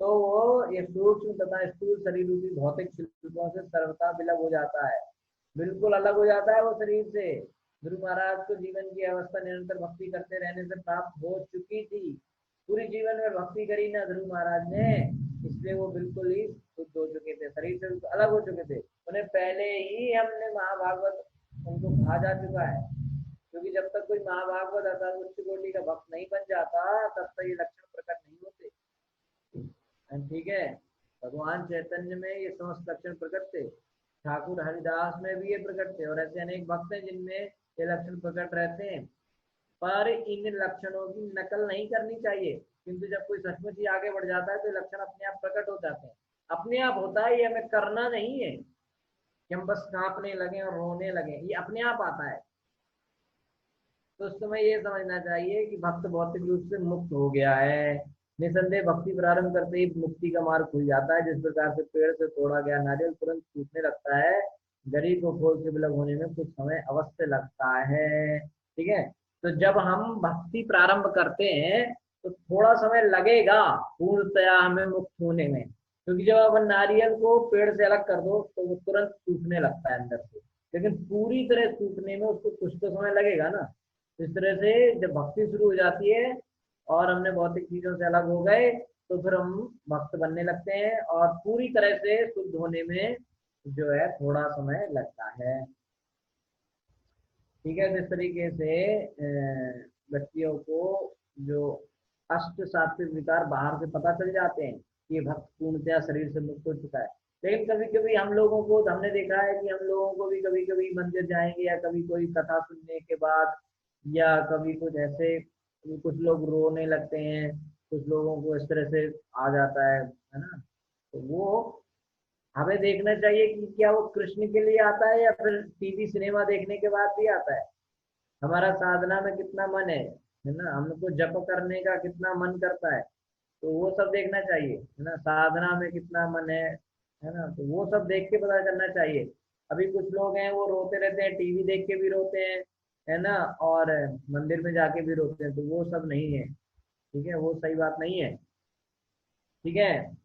तो वो ये सूक्ष्म तथा स्थूल शरीर रूपी भौतिक शिल्पों से सर्वथा विलग हो जाता है, बिल्कुल अलग हो जाता है वो शरीर से। गुरु महाराज को जीवन की अवस्था निरंतर भक्ति करते रहने से प्राप्त हो चुकी थी। पूरी जीवन में भक्ति करी ना ध्रुव महाराज ने, इसलिए वो बिल्कुल ही शुद्ध हो चुके थे, शरीर से बिल्कुल अलग हो चुके थे। उन्हें पहले ही हमने महाभागवत उनको कहा जा चुका है, क्योंकि जब तक कोई महाभागवत अर्थात उच्च कोटि का भक्त नहीं बन जाता तब तक ये लक्षण प्रकट नहीं होते। ठीक है, भगवान चैतन्य में ये समस्त लक्षण प्रकट थे, ठाकुर हरिदास में भी ये प्रकट थे, और ऐसे अनेक भक्त हैं जिनमें ये लक्षण प्रकट रहते हैं। पर इन लक्षणों की नकल नहीं करनी चाहिए, किंतु जब कोई सचमुच ही आगे बढ़ जाता है तो लक्षण अपने आप प्रकट हो जाते हैं। अपने आप होता है, ये हमें करना नहीं है कि हम बस कांपने लगे और रोने लगे, ये अपने आप आता है। तो उस समय ये समझना चाहिए कि भक्त भौतिक रूप से मुक्त हो गया है। निसंदेह भक्ति प्रारंभ करते ही मुक्ति का मार्ग खुल जाता है। जिस प्रकार से पेड़ से तोड़ा गया नारियल तुरंत टूटने लगता है, गरीब को खोल से विलग होने में कुछ समय अवश्य लगता है। ठीक है, तो जब हम भक्ति प्रारंभ करते हैं तो थोड़ा समय लगेगा पूर्णतया हमें मुक्त होने में, क्योंकि जब अपन नारियल को पेड़ से अलग कर दो तो वो तुरंत टूटने लगता है अंदर से, लेकिन पूरी तरह टूटने में उसको कुछ तो समय लगेगा ना। इस तरह से जब भक्ति शुरू हो जाती है और हमने भौतिक चीजों से अलग हो गए तो फिर हम भक्त बनने लगते हैं, और पूरी तरह से शुद्ध होने में जो है थोड़ा समय लगता है। ठीक है, जिस तरीके से व्यक्तियों को जो अष्ट सात्विक विकार बाहर से पता चल जाते हैं कि ये भक्त पूर्णतया शरीर से मुक्त हो चुका है, लेकिन कभी कभी हम लोगों को, हमने देखा है कि हम लोगों को भी कभी कभी मंदिर जाएंगे या कभी कोई कथा सुनने के बाद या कभी कुछ ऐसे, कुछ लोग रोने लगते हैं, कुछ लोगों को इस तरह से आ जाता है ना। तो वो हमें देखना चाहिए कि क्या वो कृष्ण के लिए आता है या फिर टीवी सिनेमा देखने के बाद भी आता है। हमारा साधना में कितना मन है ना, हमको जप करने का कितना मन करता है, तो वो सब देखना चाहिए, है ना। साधना में कितना मन है ना, तो वो सब देख के पता करना चाहिए। अभी कुछ लोग हैं वो रोते रहते हैं, टीवी देख के भी रोते हैं, है ना, और मंदिर में जाके भी रोते हैं, तो वो सब नहीं है। ठीक है, वो सही बात नहीं है। ठीक है,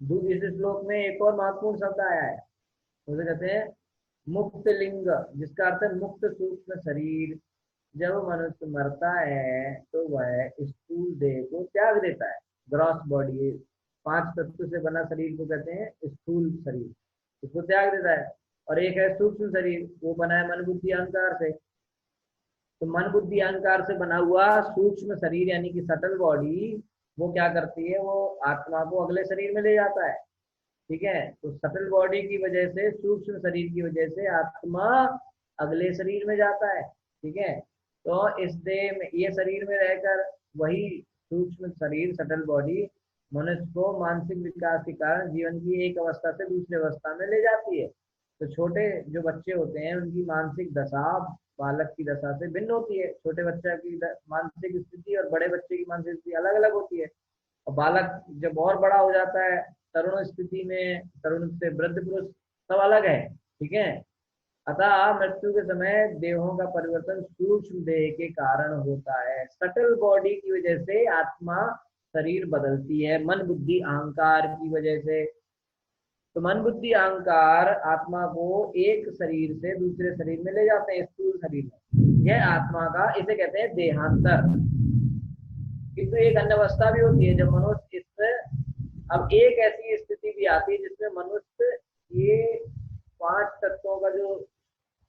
इस श्लोक में एक और महत्वपूर्ण शब्द आया है, उसे कहते हैं मुक्त लिंग, जिसका अर्थ है मुक्त सूक्ष्म शरीर। जब मनुष्य मरता है तो वह स्थूल देह को त्याग देता है, ग्रॉस बॉडी, 5 तत्व से बना शरीर को कहते हैं स्थूल शरीर, इसको त्याग देता है। और एक है सूक्ष्म शरीर, वो बना है मन बुद्धि अहंकार से। तो मन बुद्धि अहंकार से बना हुआ सूक्ष्म शरीर यानी कि सटल बॉडी, वो क्या करती है, वो आत्मा को अगले शरीर में ले जाता है। ठीक है, तो सटल बॉडी की वजह से, सूक्ष्म शरीर की वजह से आत्मा अगले शरीर में जाता है। ठीक है, तो इस देह में, ये शरीर में रहकर वही सूक्ष्म शरीर सटल बॉडी मनुष्य को मानसिक विकास के कारण जीवन की एक अवस्था से दूसरी अवस्था में ले जाती है। तो छोटे जो बच्चे होते हैं उनकी मानसिक दशा बालक की दशा से भिन्न होती है। छोटे बच्चे की मानसिक स्थिति और बड़े बच्चे की मानसिक स्थिति अलग अलग होती है। और बालक जब और बड़ा हो जाता है, तरुण स्थिति में, तरुण से वृद्ध पुरुष, सब अलग है। ठीक है, अतः मृत्यु के समय देहों का परिवर्तन सूक्ष्म देह के कारण होता है। सटल बॉडी की वजह से आत्मा शरीर बदलती है मन बुद्धि अहंकार की वजह से। तो मन बुद्धि अहंकार आत्मा को एक शरीर से दूसरे शरीर में ले जाते हैं, स्थूल शरीर में। यह आत्मा का, इसे कहते हैं देहांतर। किंतु एक अन्य अवस्था भी होती है जब मनुष्य अब एक ऐसी स्थिति भी आती है जिसमें मनुष्य ये 5 तत्वों का जो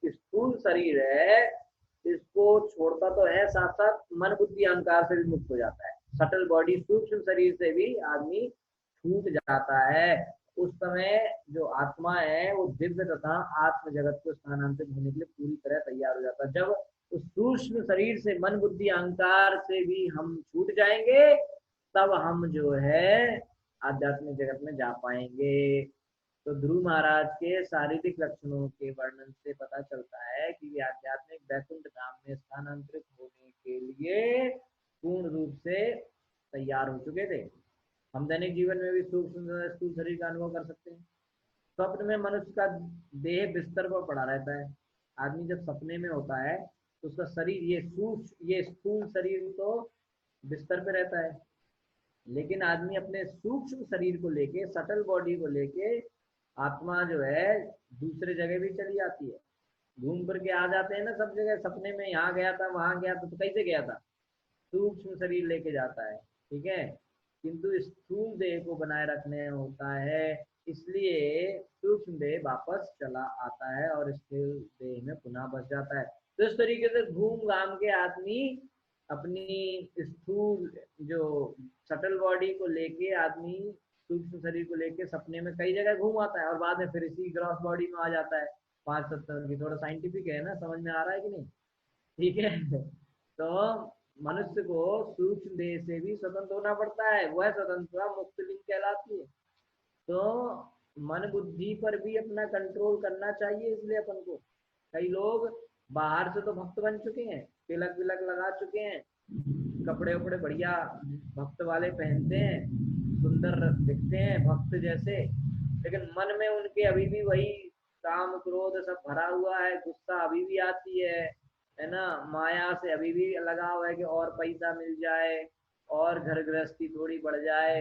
स्थूल शरीर है इसको छोड़ता तो है, साथ साथ मन बुद्धि अहंकार से भी मुक्त हो जाता है। सटल बॉडी सूक्ष्म शरीर से भी आदमी छूट जाता है। उस समय जो आत्मा है वो दिव्य तथा आत्म जगत को स्थानांतरित होने के लिए पूरी तरह तैयार हो जाता है। जब उस सूक्ष्म शरीर से मन बुद्धि अहंकार से भी हम छूट जाएंगे तब हम जो है आध्यात्मिक जगत में जा पाएंगे। तो ध्रुव महाराज के शारीरिक लक्षणों के वर्णन से पता चलता है कि वे आध्यात्मिक वैकुंठ धाम में स्थानांतरित होने के लिए पूर्ण रूप से तैयार हो चुके थे। हम दैनिक जीवन में भी सूक्ष्म स्थूल शरीर का अनुभव कर सकते हैं। स्वप्न में मनुष्य का देह बिस्तर पर पड़ा रहता है। आदमी जब सपने में होता है तो उसका शरीर ये स्थूल शरीर तो बिस्तर पे रहता है, लेकिन आदमी अपने सूक्ष्म शरीर को लेके, सटल बॉडी को लेके आत्मा जो है दूसरे जगह भी चली जाती है। घूम फिर के आ जाते हैं ना सब जगह। सपने में यहाँ गया था वहां गया था, तो कैसे गया था? सूक्ष्म शरीर लेके जाता है, ठीक है। किंतु स्थूल देह को बनाए रखने होता है, इसलिए सूक्ष्म देह वापस चला आता है और स्थूल देह में पुनः बस जाता है। तो इस तरीके से घूम घाम के आदमी अपनी स्थूल जो सटल बॉडी को लेके आदमी सूक्ष्म शरीर को लेके सपने में कई जगह घूम आता है और बाद में फिर इसी ग्रॉस बॉडी में आ जाता है। 5 तत्व की थोड़ा साइंटिफिक है ना, समझ में आ रहा है कि नहीं? ठीक है। तो मनुष्य को सूक्ष्म देह से भी स्वतंत्र होना पड़ता है, वह स्वतंत्रता मुक्त लिंग कहलाती है। तो मन बुद्धि पर भी अपना कंट्रोल करना चाहिए। इसलिए अपन को, कई लोग बाहर से तो भक्त बन चुके हैं, तिलक विलक लगा चुके हैं, कपड़े वपड़े बढ़िया भक्त वाले पहनते हैं, सुंदर दिखते हैं भक्त जैसे, लेकिन मन में उनके अभी भी वही काम क्रोध सब भरा हुआ है, गुस्सा अभी भी आती है ना, माया से अभी भी लगाव है कि और पैसा मिल जाए और घर गृहस्थी थोड़ी बढ़ जाए,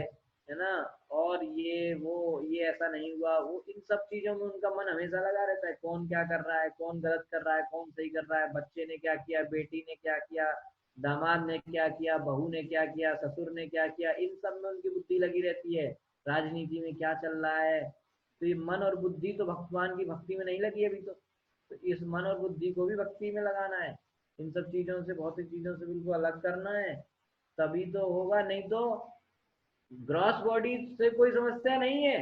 है ना, और ये ऐसा नहीं हुआ, वो इन सब चीजों में उनका मन हमेशा लगा रहता है। कौन क्या कर रहा है, कौन गलत कर रहा है, कौन सही कर रहा है, बच्चे ने क्या किया, बेटी ने क्या किया, दामाद ने क्या किया, बहू ने क्या किया, ससुर ने क्या किया, इन सब में उनकी बुद्धि लगी रहती है। राजनीति में क्या चल रहा है। तो ये मन और बुद्धि तो भगवान की भक्ति में नहीं लगी अभी तो इस मन और बुद्धि को भी भक्ति में लगाना है। इन सब चीजों से, भौतिक चीजों से बिल्कुल अलग करना है, तभी तो होगा। नहीं तो ग्रॉस बॉडी से कोई समस्या नहीं है,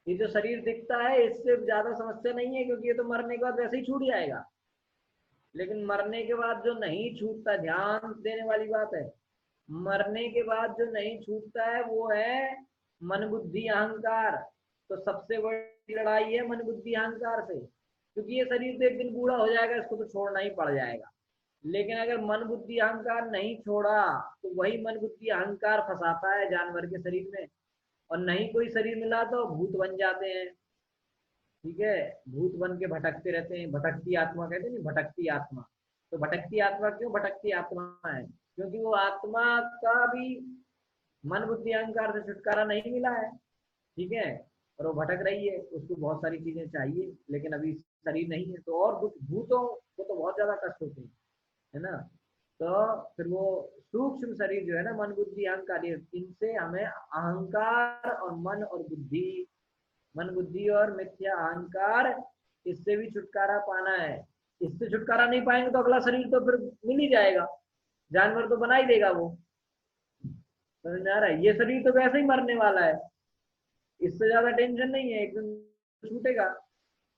ये जो शरीर दिखता है इससे ज्यादा समस्या नहीं है, क्योंकि ये तो मरने के बाद वैसे ही छूट जाएगा। लेकिन मरने के बाद जो नहीं छूटता, ध्यान देने वाली बात है, मरने के बाद जो नहीं छूटता है वो है मन बुद्धि अहंकार। तो सबसे बड़ी लड़ाई है मन बुद्धि अहंकार से, क्योंकि ये शरीर तो एक दिन बूढ़ा हो जाएगा, इसको तो छोड़ना ही पड़ जाएगा। लेकिन अगर मन बुद्धि अहंकार नहीं छोड़ा तो वही मन बुद्धि अहंकार फंसाता है जानवर के शरीर में, और नहीं कोई शरीर मिला तो भूत बन जाते हैं। ठीक है, भूत बन के भटकते रहते हैं, भटकती आत्मा कहते हैं, भटकती आत्मा। तो भटकती आत्मा क्यों भटकती आत्मा है? क्योंकि वो आत्मा का भी मन बुद्धि अहंकार से छुटकारा नहीं मिला है, ठीक है, और वो भटक रही है, उसको बहुत सारी चीजें चाहिए, लेकिन अभी शरीर नहीं है, तो और दुख, भूतों को तो बहुत ज्यादा कष्ट होते हैं, है ना। तो फिर वो सूक्ष्म शरीर जो है ना, मन बुद्धि अहंकार, इनसे हमें अहंकार और मन बुद्धि और मिथ्या अहंकार, इससे भी छुटकारा पाना है। इससे छुटकारा नहीं पाएंगे तो अगला शरीर तो फिर मिल ही जाएगा, जानवर तो बना ही देगा वो, समझ में आ रहा है? ये शरीर तो वैसे ही मरने वाला है, इससे ज्यादा टेंशन नहीं है, एक दिन छूटेगा,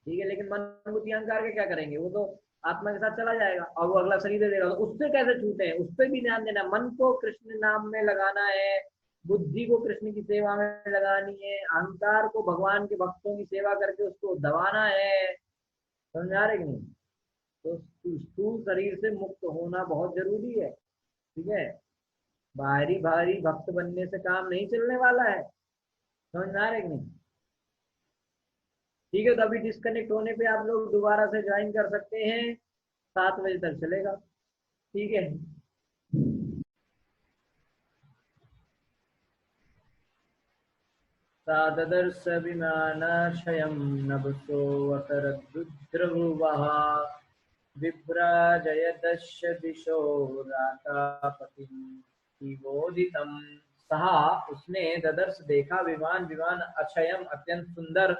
ठीक है। लेकिन मन बुद्धि अहंकार के क्या करेंगे, वो तो आत्मा के साथ चला जाएगा और वो अगला शरीर दे देगा, तो उससे कैसे छूटे, उस पर भी ध्यान देना। मन को कृष्ण नाम में लगाना है, बुद्धि को कृष्ण की सेवा में लगानी है, अहंकार को भगवान के भक्तों की सेवा करके उसको दबाना है, समझ आ रहे कि नहीं? तो स्थूल शरीर से मुक्त होना बहुत जरूरी है, ठीक है। भारी भारी भक्त बनने से काम नहीं चलने वाला है, समझ में आ रहा है कि नहीं? ठीक है, तो अभी डिस्कनेक्ट होने पे आप लोग दोबारा से ज्वाइन कर सकते हैं, 7 बजे तक चलेगा, ठीक है। ताददर्श विमानाश्रयं नभसोऽवतरद्रुद्रभुवः विभ्राजयदश्य दिशो राकापतिं विबोधितं। सहा उसने ददर्श देखा विमान विमान अक्षयम अत्यंत सुंदर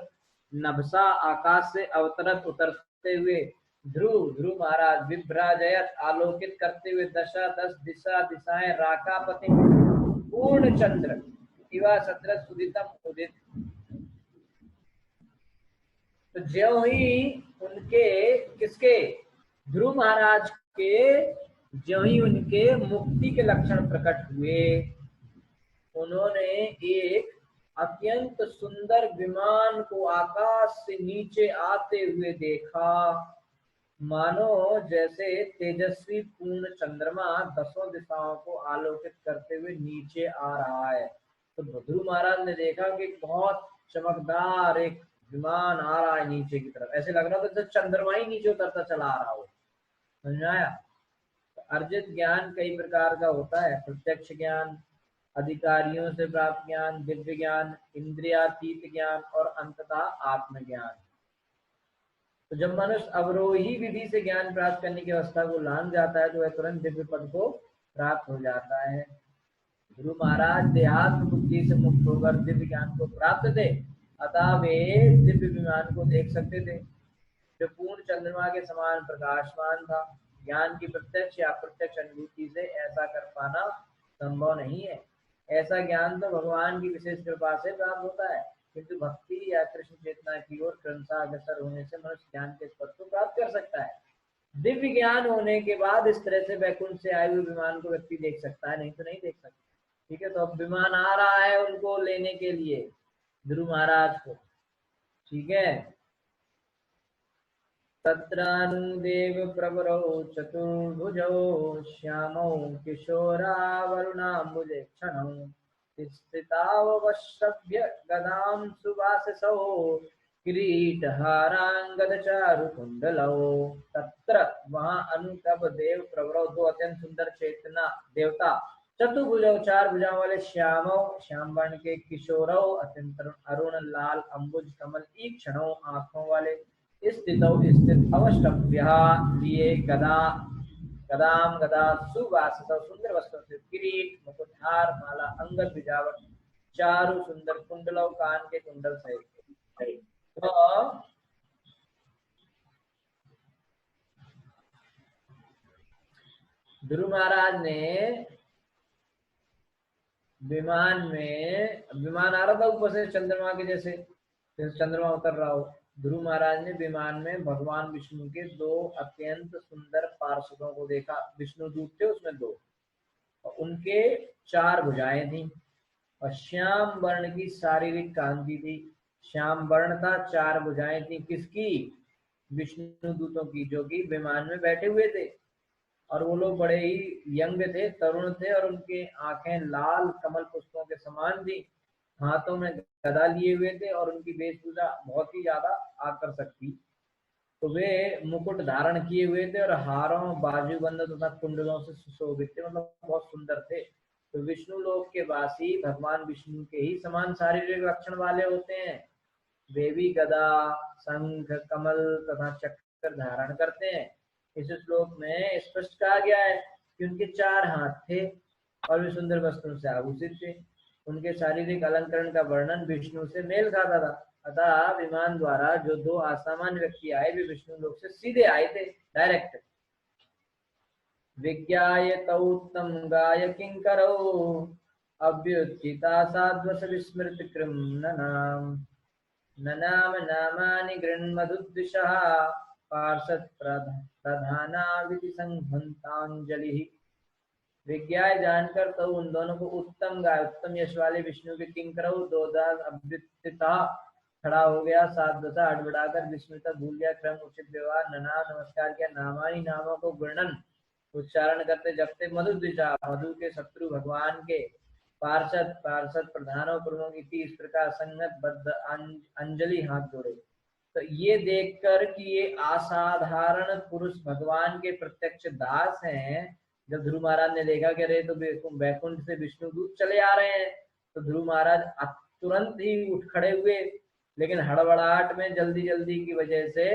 नभसा आकाश से अवतरत उतरते हुए ध्रुव ध्रुव महाराज विभ्राजयत आलोकित करते हुए दशा दस दिशा दिशाएं राकापति पूर्ण चंद्र इवा सदृश उदितम उदित। तो ज्यों ही उनके किसके ध्रुव महाराज के ज्यों ही उनके मुक्ति के लक्षण प्रकट हुए उन्होंने एक अत्यंत सुंदर विमान को आकाश से नीचे आते हुए देखा मानो जैसे तेजस्वी पूर्ण चंद्रमा दसों दिशाओं को आलोकित करते हुए नीचे आ रहा है। तो ध्रुव महाराज ने देखा कि बहुत चमकदार एक विमान आ रहा है नीचे की तरफ, ऐसे लग रहा था जैसे चंद्रमा ही नीचे उतरता चला आ रहा हो। समझ में आया? अर्जित ज्ञान कई प्रकार का होता है, प्रत्यक्ष ज्ञान, अधिकारियों से प्राप्त ज्ञान, दिव्य ज्ञान, इंद्रियातीत ज्ञान और अंततः आत्मज्ञान। तो जब मनुष्य अवरोही विधि से ज्ञान प्राप्त करने की अवस्था को लांघ जाता है तो वह तुरंत दिव्य पद को प्राप्त हो जाता है। गुरु महाराज देहात्म बुद्धि से मुक्त होकर दिव्य ज्ञान को प्राप्त थे, अतः वे दिव्य विमान को देख सकते थे जो पूर्ण चंद्रमा के समान प्रकाशमान था। ज्ञान की प्रत्यक्ष या अप्रत्यक्ष अनुभूति से ऐसा कर पाना संभव नहीं है। ऐसा ज्ञान तो भगवान की विशेष कृपा से प्राप्त होता है, किंतु भक्ति या कृष्ण चेतना की ओर क्रमशः अग्रसर होने से मनुष्य ज्ञान के पद को प्राप्त कर सकता है। दिव्य ज्ञान होने के बाद इस तरह से वैकुंठ से आए हुए विमान को व्यक्ति देख सकता है, नहीं तो नहीं देख सकता। ठीक है, तो अब विमान आ रहा है उनको लेने के लिए ध्रुव महाराज को। ठीक है, तत्रानुदेव प्रवरौ चतुर्भुजौ श्यामौ किशोरावरुणाम्बुजे क्षणौ स्थितावश्रभ्य गदां सुवासिसौ किरीटहारांगदचारुकुंडलौ। तत्र वहां अनुतब देव प्रवरौ दो अत्यंत सुंदर चेतना देवता चतुर्भुजौ चार भुजाओं वाले श्यामौ श्याम वर्ण के किशोरौ अत्यंत अरुण लाल अंबुज कमल ईक्षणौ आंखों वाले स्थितौ स्थित अवश्रभ्य लिए गदा गदाम गदा सुवासितौ सुंदर वस्त्रों से किरीट मुकुट हार माला अंगद विजावट चारु सुंदर कुंडलों कान के कुंडल सहित। तो ध्रुव महाराज ने विमान आ रहा था ऊपर से चंद्रमा के जैसे, चंद्रमा उतर रहा हो। ध्रुव महाराज ने विमान में भगवान विष्णु के दो अत्यंत सुंदर पार्षदों को देखा। विष्णु दूत थे उसमें दो, और उनके चार भुजाएं थी और श्याम वर्ण की शारीरिक कांति थी। श्याम वर्ण था, चार भुजाएं थी किसकी? विष्णु दूतों की, जो कि विमान में बैठे हुए थे। और वो लोग बड़े ही यंग थे, तरुण थे, और उनके आंखें लाल कमल पुष्पों के समान थी। हाथों में गदा लिए हुए थे और उनकी वेशभूषा बहुत ही ज्यादा आकर्षक थी। तो वे मुकुट धारण किए हुए थे और हारों बाजूबंद तथा कुंडलों से सुशोभित थे, मतलब बहुत सुंदर थे। तो विष्णु लोक के वासी भगवान विष्णु के ही समान शारीरिक लक्षण वाले होते हैं। वे भी गदा शंख कमल तथा चक्र धारण करते हैं। इस श्लोक में स्पष्ट कहा गया है कि उनके चार हाथ थे और वे सुंदर वस्त्रों से आभूषित थे। उनके शारीरिक अलंकरण का वर्णन विष्णु से मेल खाता था। अतः विमान द्वारा जो दो असामान्य व्यक्ति आए वे विष्णु लोक से सीधे आए थे, डायरेक्ट। विज्ञाय तौत्तम गाय किंकरौ अभ्युत्थिता साध्वस विस्मृत कृम्ननाम ननाम नामानि गृह्णमधुद्विषः पार्षद प्रधाना विधि संघंतांजलि। विज्ञा जानकर तो उन दोनों को उत्तम गाय उत्तम यश वाले विष्णु के किंकरौ दो दास अभ्युत्थिता खड़ा हो गया, सात दशा हट बढ़ाकर विस्मृता भूल गया, क्रम उचित व्यवहार नना नमस्कार किया, नामानी नामों को गृणन उच्चारण करते जपते मधुद्विषा मधु के शत्रु भगवान के पार्षद पार्षद प्रधानों प्रमुख इति इस प्रकार संगत बद्ध अंजलि हाथ जोड़े। तो ये देखकर कि ये असाधारण पुरुष भगवान के प्रत्यक्ष दास हैं, जब ध्रुव महाराज ने देखा कि अरे तो वैकुंठ से विष्णु दूत चले आ रहे हैं, तो ध्रुव महाराज तुरंत ही उठ खड़े हुए, लेकिन हड़बड़ाहट में जल्दी जल्दी की वजह से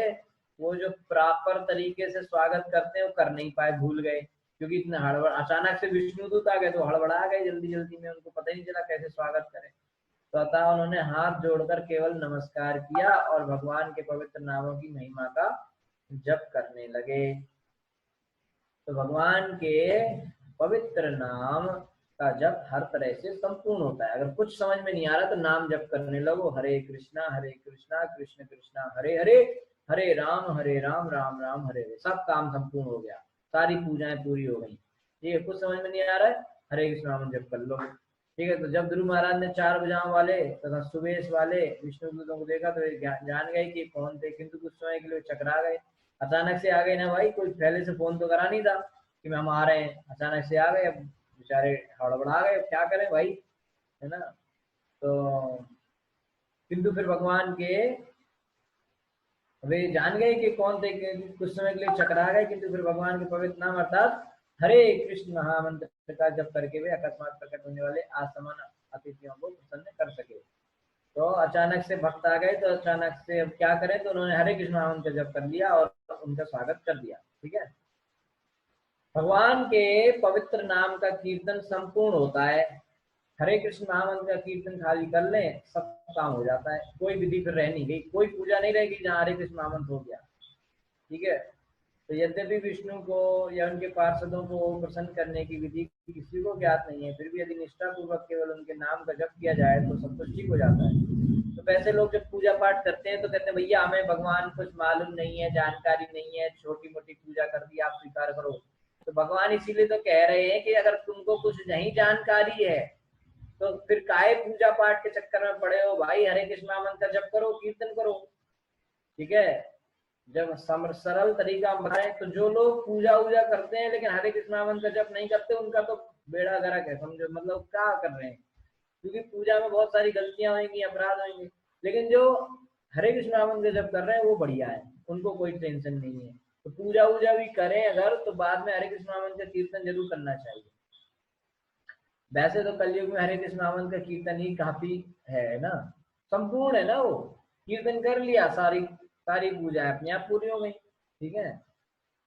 वो जो प्रॉपर तरीके से स्वागत करते हैं वो कर नहीं पाए, भूल गए, क्योंकि इतना हड़बड़, अचानक से विष्णुदूत आ गए तो हड़बड़ा गए जल्दी जल्दी में, उनको पता ही नहीं चला कैसे स्वागत करें। तो अतः उन्होंने हाथ जोड़कर केवल नमस्कार किया और भगवान के पवित्र नामों की महिमा का जप करने लगे। तो भगवान के पवित्र नाम का जप हर तरह से संपूर्ण होता है। अगर कुछ समझ में नहीं आ रहा तो नाम जप करने लगो, हरे कृष्णा कृष्ण कृष्णा हरे हरे, हरे राम राम राम हरे हरे, सब काम संपूर्ण हो गया, सारी पूजाएं पूरी हो गई। ठीक है, कुछ समझ में नहीं आ रहा है, हरे कृष्ण नाम जप कर लो। ठीक है, तो जब ध्रुव महाराज ने 4 भुजाओं वाले तथा सुबेश वाले विष्णुदूतों को देखा तो जान गए कि कौन थे, किंतु कुछ समय के लिए चकरा गए। अचानक से आ गए ना भाई, कोई पहले से फोन तो करा नहीं था कि हम आ रहे हैं, अचानक से आ गए, अब बेचारे हड़बड़ा गए, क्या करें भाई, है ना। तो किंतु फिर भगवान के, वे जान गए कि कौन थे, कुछ समय के लिए चकरा गए, किंतु फिर भगवान के पवित्र नाम अर्थात हरे कृष्ण महामंत्र का जप करके वे अकस्मात प्रकट होने वाले आसमान अतिथियों को प्रसन्न कर सके। तो अचानक से भक्त आ गए, तो अचानक से अब क्या करें, तो उन्होंने हरे कृष्ण महामंत्र जप कर लिया और उनका स्वागत कर दिया। ठीक है, भगवान के पवित्र नाम का कीर्तन संपूर्ण होता है। हरे कृष्ण महामंत्र का कीर्तन खाली कर लें, सब काम हो जाता है, कोई विधि फिर रह नहीं गई, कोई पूजा नहीं रहेगी जहाँ हरे कृष्ण महामंत्र हो गया। ठीक है, तो यद्यपि विष्णु को या उनके पार्षदों को प्रसन्न करने की विधि किसी को ज्ञात नहीं है, फिर भी यदि निष्ठा पूर्वक केवल उनके नाम का जप किया जाए तो सब कुछ ठीक हो जाता है। तो वैसे लोग जब पूजा पाठ करते हैं तो कहते हैं भैया हमें भगवान कुछ मालूम नहीं है, जानकारी नहीं है, छोटी मोटी पूजा कर दी, आप स्वीकार करो। तो भगवान इसीलिए तो कह रहे हैं कि अगर तुमको कुछ नहीं जानकारी है तो फिर काहे पूजा पाठ के चक्कर में पड़े हो भाई, हरे कृष्ण महामंत्र का जप करो, कीर्तन करो। ठीक है, जब सरल तरीका बताएं तो जो लोग पूजा वूजा करते हैं लेकिन हरे कृष्ण महामंत्र का जप नहीं करते, उनका तो बेड़ा गर्क है, समझो, मतलब क्या कर रहे हैं, क्योंकि पूजा में बहुत सारी गलतियां होंगी, अपराध होंगे, लेकिन जो हरे कृष्ण महामंत्र का जप कर रहे हैं वो बढ़िया है, उनको कोई टेंशन नहीं है। तो पूजा वूजा भी करें अगर, तो बाद में हरे कृष्ण महामंत्र का कीर्तन जरूर करना चाहिए। वैसे तो कलयुग में हरे कृष्ण महामंत्र का कीर्तन ही काफी है ना, संपूर्ण है ना, वो कीर्तन कर लिया, सारी सारी पूजा अपने आप पूरी हो गई। ठीक है,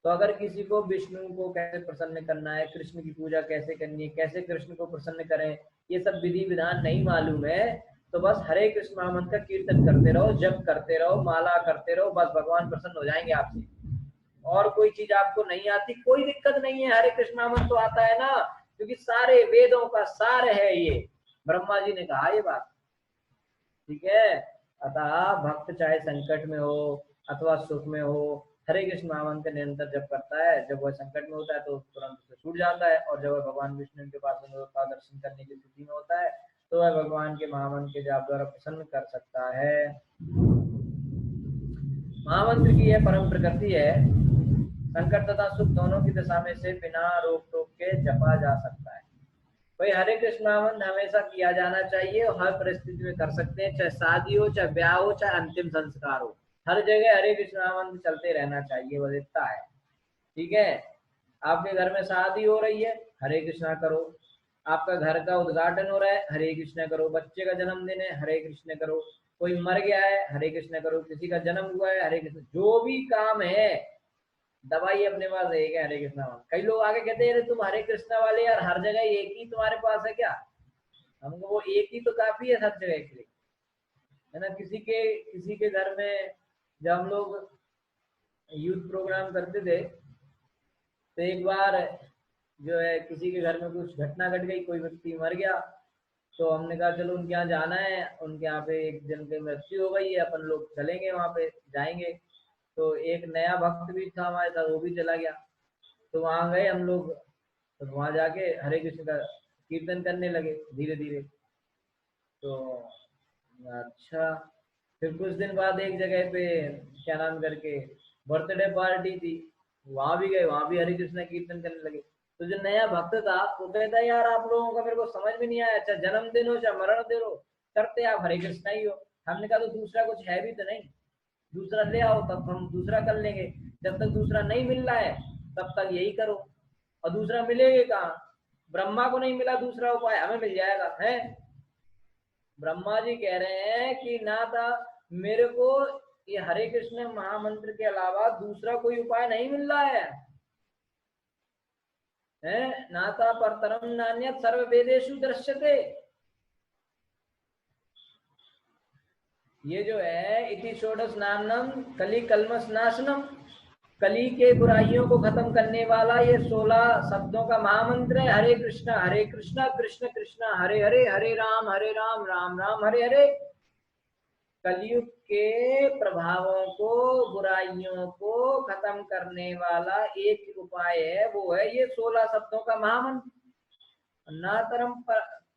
तो अगर किसी को विष्णु को कैसे प्रसन्न करना है, कृष्ण की पूजा कैसे करनी है, कैसे कृष्ण को प्रसन्न करें, ये सब विधि विधान नहीं मालूम है, तो बस हरे कृष्ण महामंत्र का कीर्तन करते रहो, जप करते रहो, माला करते रहो, बस भगवान प्रसन्न हो जाएंगे आपसे। और कोई चीज आपको नहीं आती, कोई दिक्कत नहीं है, हरे कृष्ण महामंत्र तो आता है ना, क्योंकि सारे वेदों का सार है ये, ब्रह्मा जी ने कहा ये बात। ठीक है, अतः भक्त चाहे संकट में हो अथवा सुख में हो, हरे कृष्ण महामंत्र निरंतर जप करता है, जब वह संकट में होता है तो तुरंत उसे छूट जाता है, और जब वह भगवान विष्णु के पास का दर्शन करने की स्थिति में होता है तो वह भगवान के महामंत्र के जाप द्वारा प्रसन्न कर सकता है। महामंत्र की यह परम प्रकृति है, संकट तथा सुख दोनों की दशा में से बिना रोक टोक के जपा जा सकता है। भाई हरे कृष्ण महामंत्र हमेशा किया जाना चाहिए और हर परिस्थिति में कर सकते हैं, चाहे शादी हो, चाहे ब्याह हो, चाहे अंतिम संस्कार हो, हर जगह हरे कृष्ण महामंत्र चलते रहना चाहिए, वो दिखता है। ठीक है, आपके घर में शादी हो रही है, हरे कृष्णा करो, आपका घर का उद्घाटन हो रहा है, हरे कृष्णा करो, बच्चे का जन्मदिन है, हरे कृष्ण करो, कोई मर गया है, हरे कृष्ण करो, किसी का जन्म हुआ है, हरे कृष्ण, जो भी काम है, दवाई अपने पास एक है, हरे कृष्णा। कई लोग आगे कहते हैं तुम हरे कृष्णा वाले यार, हर जगह एक ही तुम्हारे पास है क्या? हमको वो एक ही तो काफी है हर जगह के लिए, है ना। किसी के घर में जब हम लोग यूथ प्रोग्राम करते थे तो एक बार जो है किसी के घर में कुछ घटना घट गई, कोई व्यक्ति मर गया, तो हमने कहा चलो उनके यहाँ जाना है, उनके यहाँ पे एक जन की मृत्यु हो गई है, अपन लोग चलेंगे वहाँ पे, जाएंगे। तो एक नया भक्त भी था हमारे साथ, वो भी चला गया, तो वहाँ गए हम लोग, तो वहाँ जाके हरे कृष्ण का कीर्तन करने लगे धीरे धीरे। तो अच्छा, फिर कुछ दिन बाद एक जगह पे क्या नाम करके बर्थडे पार्टी थी, वहां भी गए, वहां भी हरे कृष्ण कीर्तन करने लगे। तो जो नया भक्त था वो कहता है यार आप लोगों का मेरे को समझ में नहीं आया, अच्छा जन्मदिन हो चाहे मरण दिन हो, करते आप हरे कृष्णा ही हो। हमने कहा तो दूसरा कुछ है भी तो नहीं, दूसरा ले आओ तब हम दूसरा कर लेंगे, जब तक दूसरा नहीं मिल रहा है तब तक यही करो। और दूसरा मिलेगा कहाँ, ब्रह्मा को नहीं मिला दूसरा उपाय, हमें मिल जाएगा है। ब्रह्मा जी कह रहे हैं कि ना था मेरे को ये हरे कृष्ण महामंत्र के अलावा दूसरा कोई उपाय नहीं मिल रहा है नाता परतरम नान्यत सर्व वेदेषु दृश्यते। ये जो है इति षोडश नामनम कली कलमस नाशनम, कली के बुराइयों को खत्म करने वाला ये 16 शब्दों का महामंत्र है हरे कृष्णा कृष्ण कृष्ण हरे हरे, हरे राम राम राम हरे हरे। कलयुग के प्रभावों को, बुराइयों को खत्म करने वाला एक उपाय है, वो है ये 16 शब्दों का महामंत्र। नातरम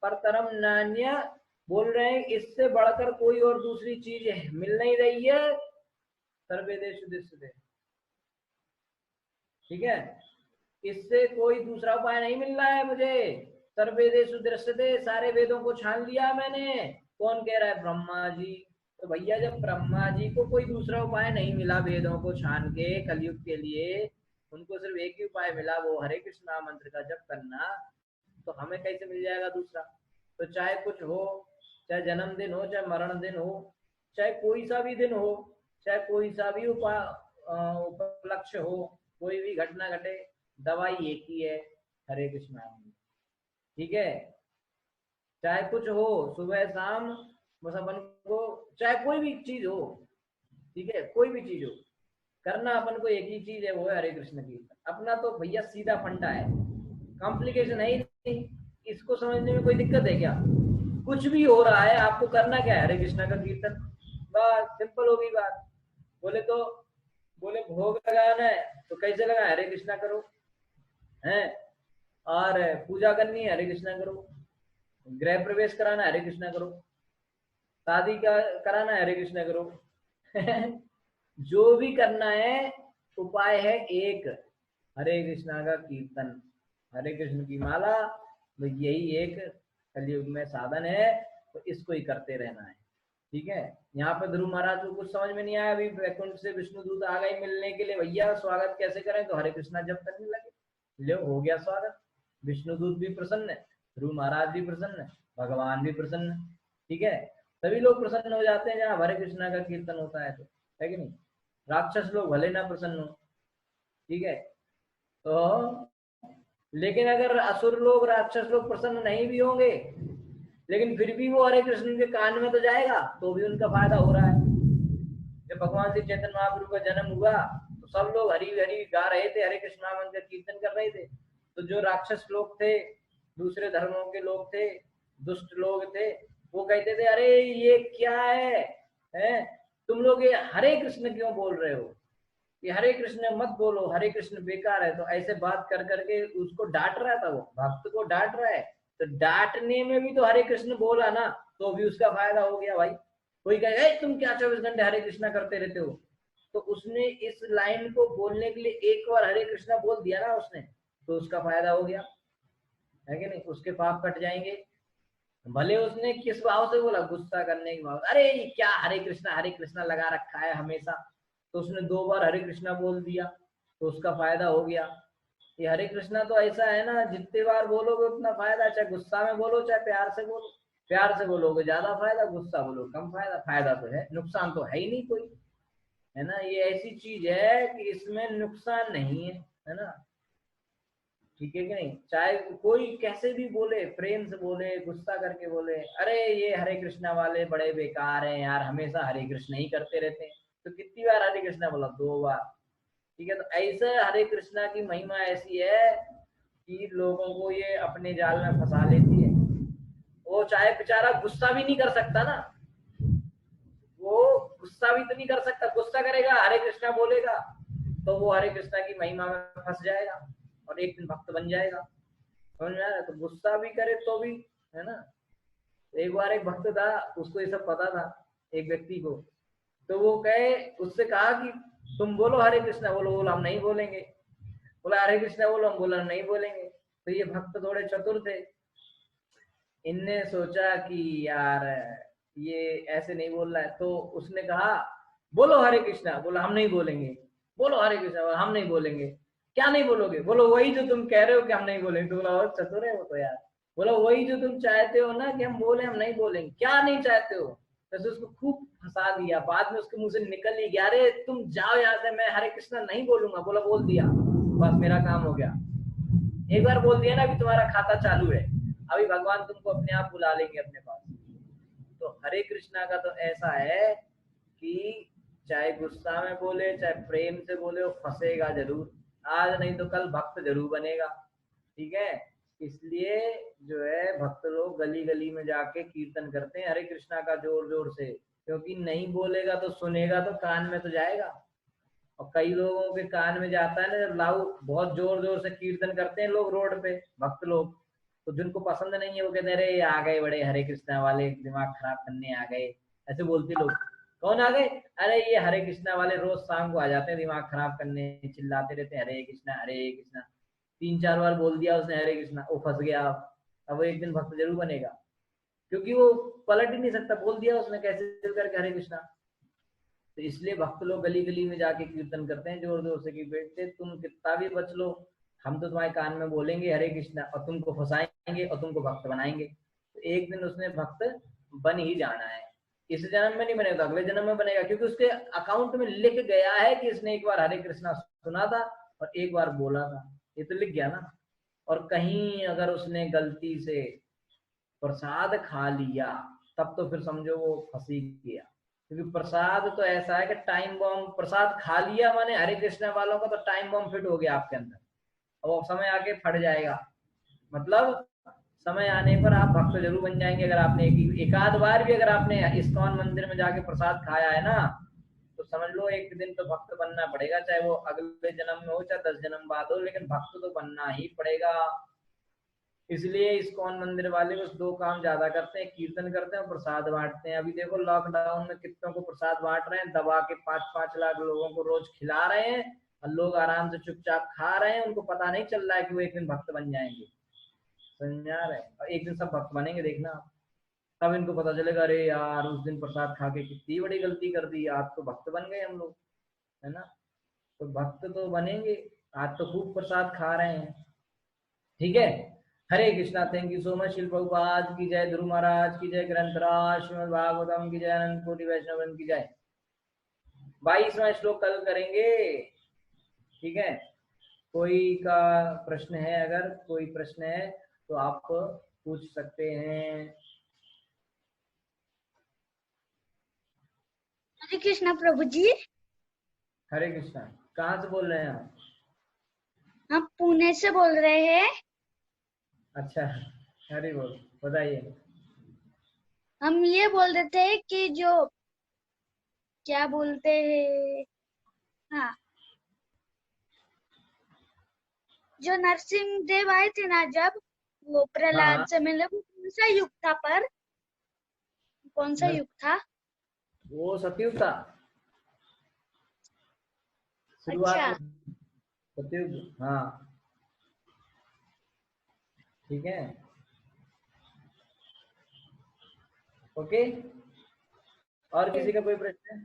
परतरम नान्य बोल रहे हैं, इससे बढ़कर कोई और दूसरी चीज मिल नहीं रही है। सर्वेदेषु दृश्यते, ठीक है, इससे कोई दूसरा उपाय नहीं मिल रहा है मुझे। सर्वेदेषु दृश्यते, सारे वेदों को छान लिया मैंने। कौन कह रहा है? ब्रह्मा जी। तो भैया जब ब्रह्मा जी को कोई दूसरा उपाय नहीं मिला वेदों को छान के कलयुग के लिए, उनको सिर्फ एक ही उपाय मिला, वो हरे कृष्ण मंत्र का जप करना, तो हमें कैसे मिल जाएगा दूसरा? तो चाहे कुछ हो, चाहे जन्मदिन हो, चाहे मरण दिन हो, चाहे कोई सा भी दिन हो, चाहे कोई सा भी उपलक्ष्य हो, कोई भी घटना घटे, दवाई एक ही है, हरे कृष्ण। ठीक है, चाहे कुछ हो, सुबह शाम, बस अपन को चाहे कोई भी चीज हो, ठीक है, कोई भी चीज हो, करना अपन को एक ही चीज है, वो है हरे कृष्ण की। अपना तो भैया सीधा फंडा है, कॉम्प्लिकेशन है ही नहीं। इसको समझने में कोई दिक्कत है क्या? कुछ भी हो रहा है, आपको करना क्या है? हरे कृष्ण का कीर्तन, बस सिंपल होगी बात। बोले भोग लगाना है तो कैसे लगाए? हरे कृष्णा करो, है, और पूजा करनी है, हरे कृष्णा करो, गृह प्रवेश कराना है, हरे कृष्णा करो, शादी का कराना है, हरे कृष्णा करो। जो भी करना है, उपाय है एक, हरे कृष्णा का कीर्तन, हरे कृष्ण की माला, तो यही एक कलयुग में साधन है, तो इसको ही करते रहना है। ठीक है, यहाँ पे ध्रुव महाराज को कुछ समझ में नहीं आया, अभी वैकुंठ से विष्णु दूत आ गए मिलने के लिए, भैया स्वागत कैसे करें? तो हरे कृष्णा जप करने लगे, लो हो गया स्वागत। विष्णु दूत भी प्रसन्न है, ध्रुव महाराज भी प्रसन्न है, भगवान भी प्रसन्न है। ठीक है, सभी लोग प्रसन्न हो जाते हैं जहाँ हरे कृष्णा का कीर्तन होता है, तो है कि नहीं? राक्षस लोग भले ना प्रसन्न हो, ठीक है, तो लेकिन अगर असुर लोग, राक्षस लोग प्रसन्न नहीं भी होंगे, लेकिन फिर भी वो हरे कृष्ण के कान में तो जाएगा, तो भी उनका फायदा हो रहा है। जब भगवान श्री चैतन्य महाप्रभु का जन्म हुआ तो सब लोग हरि हरि गा रहे थे, हरे कृष्ण मंत्र कीर्तन कर रहे थे। तो जो राक्षस लोग थे, दूसरे धर्मों के लोग थे, दुष्ट लोग थे, वो कहते थे अरे ये क्या है? तुम लोग ये हरे कृष्ण क्यों बोल रहे हो? ये हरे कृष्ण मत बोलो, हरे कृष्ण बेकार है। तो ऐसे बात कर करके उसको डांट रहा था, वो भक्त को डांट रहा है। तो डांटने में भी तो हरे कृष्ण बोला ना, तो भी उसका फायदा हो गया भाई। कोई कहे तुम क्या 24 घंटे हरे कृष्णा करते रहते हो, तो उसने इस लाइन को बोलने के लिए एक बार हरे कृष्णा बोल दिया ना उसने, तो उसका फायदा हो गया, है कि नहीं? उसके पाप कट जाएंगे। भले उसने किस भाव से बोला, गुस्सा करने के भाव, अरे क्या हरे कृष्णा लगा रखा है हमेशा, तो उसने 2 बार हरे कृष्णा बोल दिया, तो उसका फायदा हो गया। ये हरे कृष्णा तो ऐसा है ना, जितने बार बोलोगे उतना फायदा, चाहे गुस्सा में बोलो चाहे प्यार से बोलो। प्यार से बोलोगे ज्यादा फायदा, गुस्सा बोलो कम फायदा। फायदा तो है, नुकसान तो है ही नहीं कोई, है ना? ये ऐसी चीज है कि इसमें नुकसान नहीं है ना? ठीक है कि नहीं? चाहे कोई कैसे भी बोले, प्रेम से बोले, गुस्सा करके बोले, अरे ये हरे कृष्णा वाले बड़े बेकार हैं यार, हमेशा हरे कृष्ण ही करते रहते हैं, तो कितनी बार हरे कृष्णा बोला? 2 बार। ठीक है, तो ऐसे हरे कृष्णा की महिमा ऐसी है कि लोगों को ये अपने जाल में फंसा लेती है। वो चाहे बेचारा गुस्सा भी नहीं कर सकता ना, वो गुस्सा भी तो नहीं कर सकता, गुस्सा करेगा हरे कृष्णा बोलेगा तो वो हरे कृष्णा की महिमा में फंस जाएगा और एक दिन भक्त बन जाएगा, समझ में आ रहा है? तो गुस्सा भी करे तो भी, है ना? एक बार एक भक्त था, उसको ये सब पता था, एक व्यक्ति को, तो वो कहे, उससे कहा कि तुम बोलो हरे कृष्णा, बोलो हम नहीं बोलेंगे। बोला हरे कृष्णा बोलो, हम बोला नहीं बोलेंगे। तो ये भक्त थोड़े चतुर थे, इनने सोचा कि यार ये ऐसे नहीं बोल रहा है, तो उसने कहा बोलो हरे कृष्णा, बोला हम नहीं बोलेंगे। बोलो हरे कृष्णा, बोला हम नहीं बोलेंगे। क्या नहीं बोलोगे? बोलो वही जो तुम कह रहे हो कि हम नहीं बोलेंगे। तो बोला और चतुर है वो तो यार, बोला वही जो तुम चाहते हो ना कि हम बोले, हम नहीं बोलेंगे। क्या नहीं चाहते हो? जैसे उसको खूब फंसा दिया। बाद में उसके मुंह से निकल ही गया, अरे तुम जाओ यहाँ से, मैं हरे कृष्णा नहीं बोलूंगा। बोला बोल दिया, बस मेरा काम हो गया। एक बार बोल दिया ना, अभी तुम्हारा खाता चालू है, अभी भगवान तुमको अपने आप बुला लेंगे अपने पास। तो हरे कृष्णा का तो ऐसा है कि चाहे गुस्सा में बोले चाहे प्रेम से बोले, वो फंसेगा जरूर। आज नहीं तो कल भक्त जरूर बनेगा। ठीक है, इसलिए जो है भक्त लोग गली गली में जाके कीर्तन करते हैं हरे कृष्णा का जोर जोर से, क्योंकि नहीं बोलेगा तो सुनेगा तो कान में तो जाएगा। और कई लोगों के कान में जाता है ना, जब लाऊ बहुत जोर जोर से कीर्तन करते हैं लोग रोड पे, भक्त लोग, तो जिनको पसंद नहीं है वो कहते हैं अरे आ गए बड़े हरे कृष्णा वाले, दिमाग खराब करने आ गए। ऐसे बोलते लोग। कौन आ गए? अरे ये हरे कृष्णा वाले रोज शाम को आ जाते हैं दिमाग खराब करने, चिल्लाते रहते हैं हरे कृष्णा हरे कृष्णा। 3-4 बार बोल दिया उसने हरे कृष्णा, वो फंस गया। अब वो एक दिन भक्त जरूर बनेगा, क्योंकि वो पलट ही नहीं सकता, बोल दिया उसने कैसे करके हरे कृष्णा। तो इसलिए भक्त लोग गली गली में जाके कीर्तन करते हैं जोर जोर से कि बेटे तुम कितना भी बच लो, हम तो तुम्हारे कान में बोलेंगे हरे कृष्णा और तुमको फंसाएंगे और तुमको भक्त बनाएंगे। तो एक दिन उसने भक्त बन ही जाना है। इस जन्म में नहीं बनेगा, अगले जन्म में बनेगा, क्योंकि उसके अकाउंट में लिख गया है कि इसने एक बार हरे कृष्णा सुना था और एक बार बोला था। ये तो लिख गया ना। और कहीं अगर उसने गलती से प्रसाद खा लिया, तब तो फिर समझो वो फंस ही गया। क्योंकि प्रसाद तो ऐसा है कि टाइम बॉम्ब, प्रसाद खा लिया माने हरे कृष्ण वालों का तो टाइम बॉम्ब फिट हो गया आपके अंदर, और वो समय आके फट जाएगा। मतलब समय आने पर आप भक्त जरूर बन जाएंगे। अगर आपने एक आध बार भी अगर आपने इस्कॉन मंदिर में जाके प्रसाद खाया है ना, तो समझ लो एक दिन तो भक्त बनना पड़ेगा, चाहे वो अगले जन्म में हो चाहे 10 जन्म बाद हो, लेकिन भक्त तो बनना ही पड़ेगा। इसलिए इस्कॉन मंदिर वाले बस दो काम ज्यादा करते हैं, कीर्तन करते हैं और प्रसाद बांटते हैं। अभी देखो लॉकडाउन में कितनों को प्रसाद बांट रहे हैं, दबा के 5-5 लाख लोगों को रोज खिला रहे हैं, और लोग आराम से चुपचाप खा रहे हैं। उनको पता नहीं चल रहा है कि वो एक दिन भक्त बन जाएंगे। समझ आ रहा है? और एक दिन सब भक्त बनेंगे, देखना आप। तब इनको पता चलेगा अरे यार उस दिन प्रसाद खा के कितनी बड़ी गलती कर दी, आज तो भक्त बन गए हम लोग, है ना। तो भक्त तो बनेंगे, आज तो खूब प्रसाद खा रहे हैं। ठीक है। Hare Krishna. Thank you so much. शिल प्रभुपाद की जय, ध्रुव महाराज की जय, ग्रंथराज श्रीमद भागवतम की जय, अनंत कोटि वैष्णव की जय। 22वां श्लोक कल करेंगे। ठीक है। कोई का प्रश्न है, अगर कोई प्रश्न है तो आप पूछ सकते हैं। हरे कृष्णा प्रभु जी। हरे कृष्णा। कहाँ से बोल रहे हैं आप? हम पुणे से बोल रहे हैं। अच्छा, हरे बोल, बताइए। हम ये बोल रहे थे कि जो क्या बोलते हैं, हाँ, जो नरसिंह देव आए थे ना, जब वो हाँ प्रहलाद हाँ। से मिले, वो कौन सा युग था? पर कौन सा नर, युग था? वो सतयुग था, शुरुआत अच्छा। में। सतयुग, हाँ। ठीक है। ओके। और किसी का कोई प्रश्न है?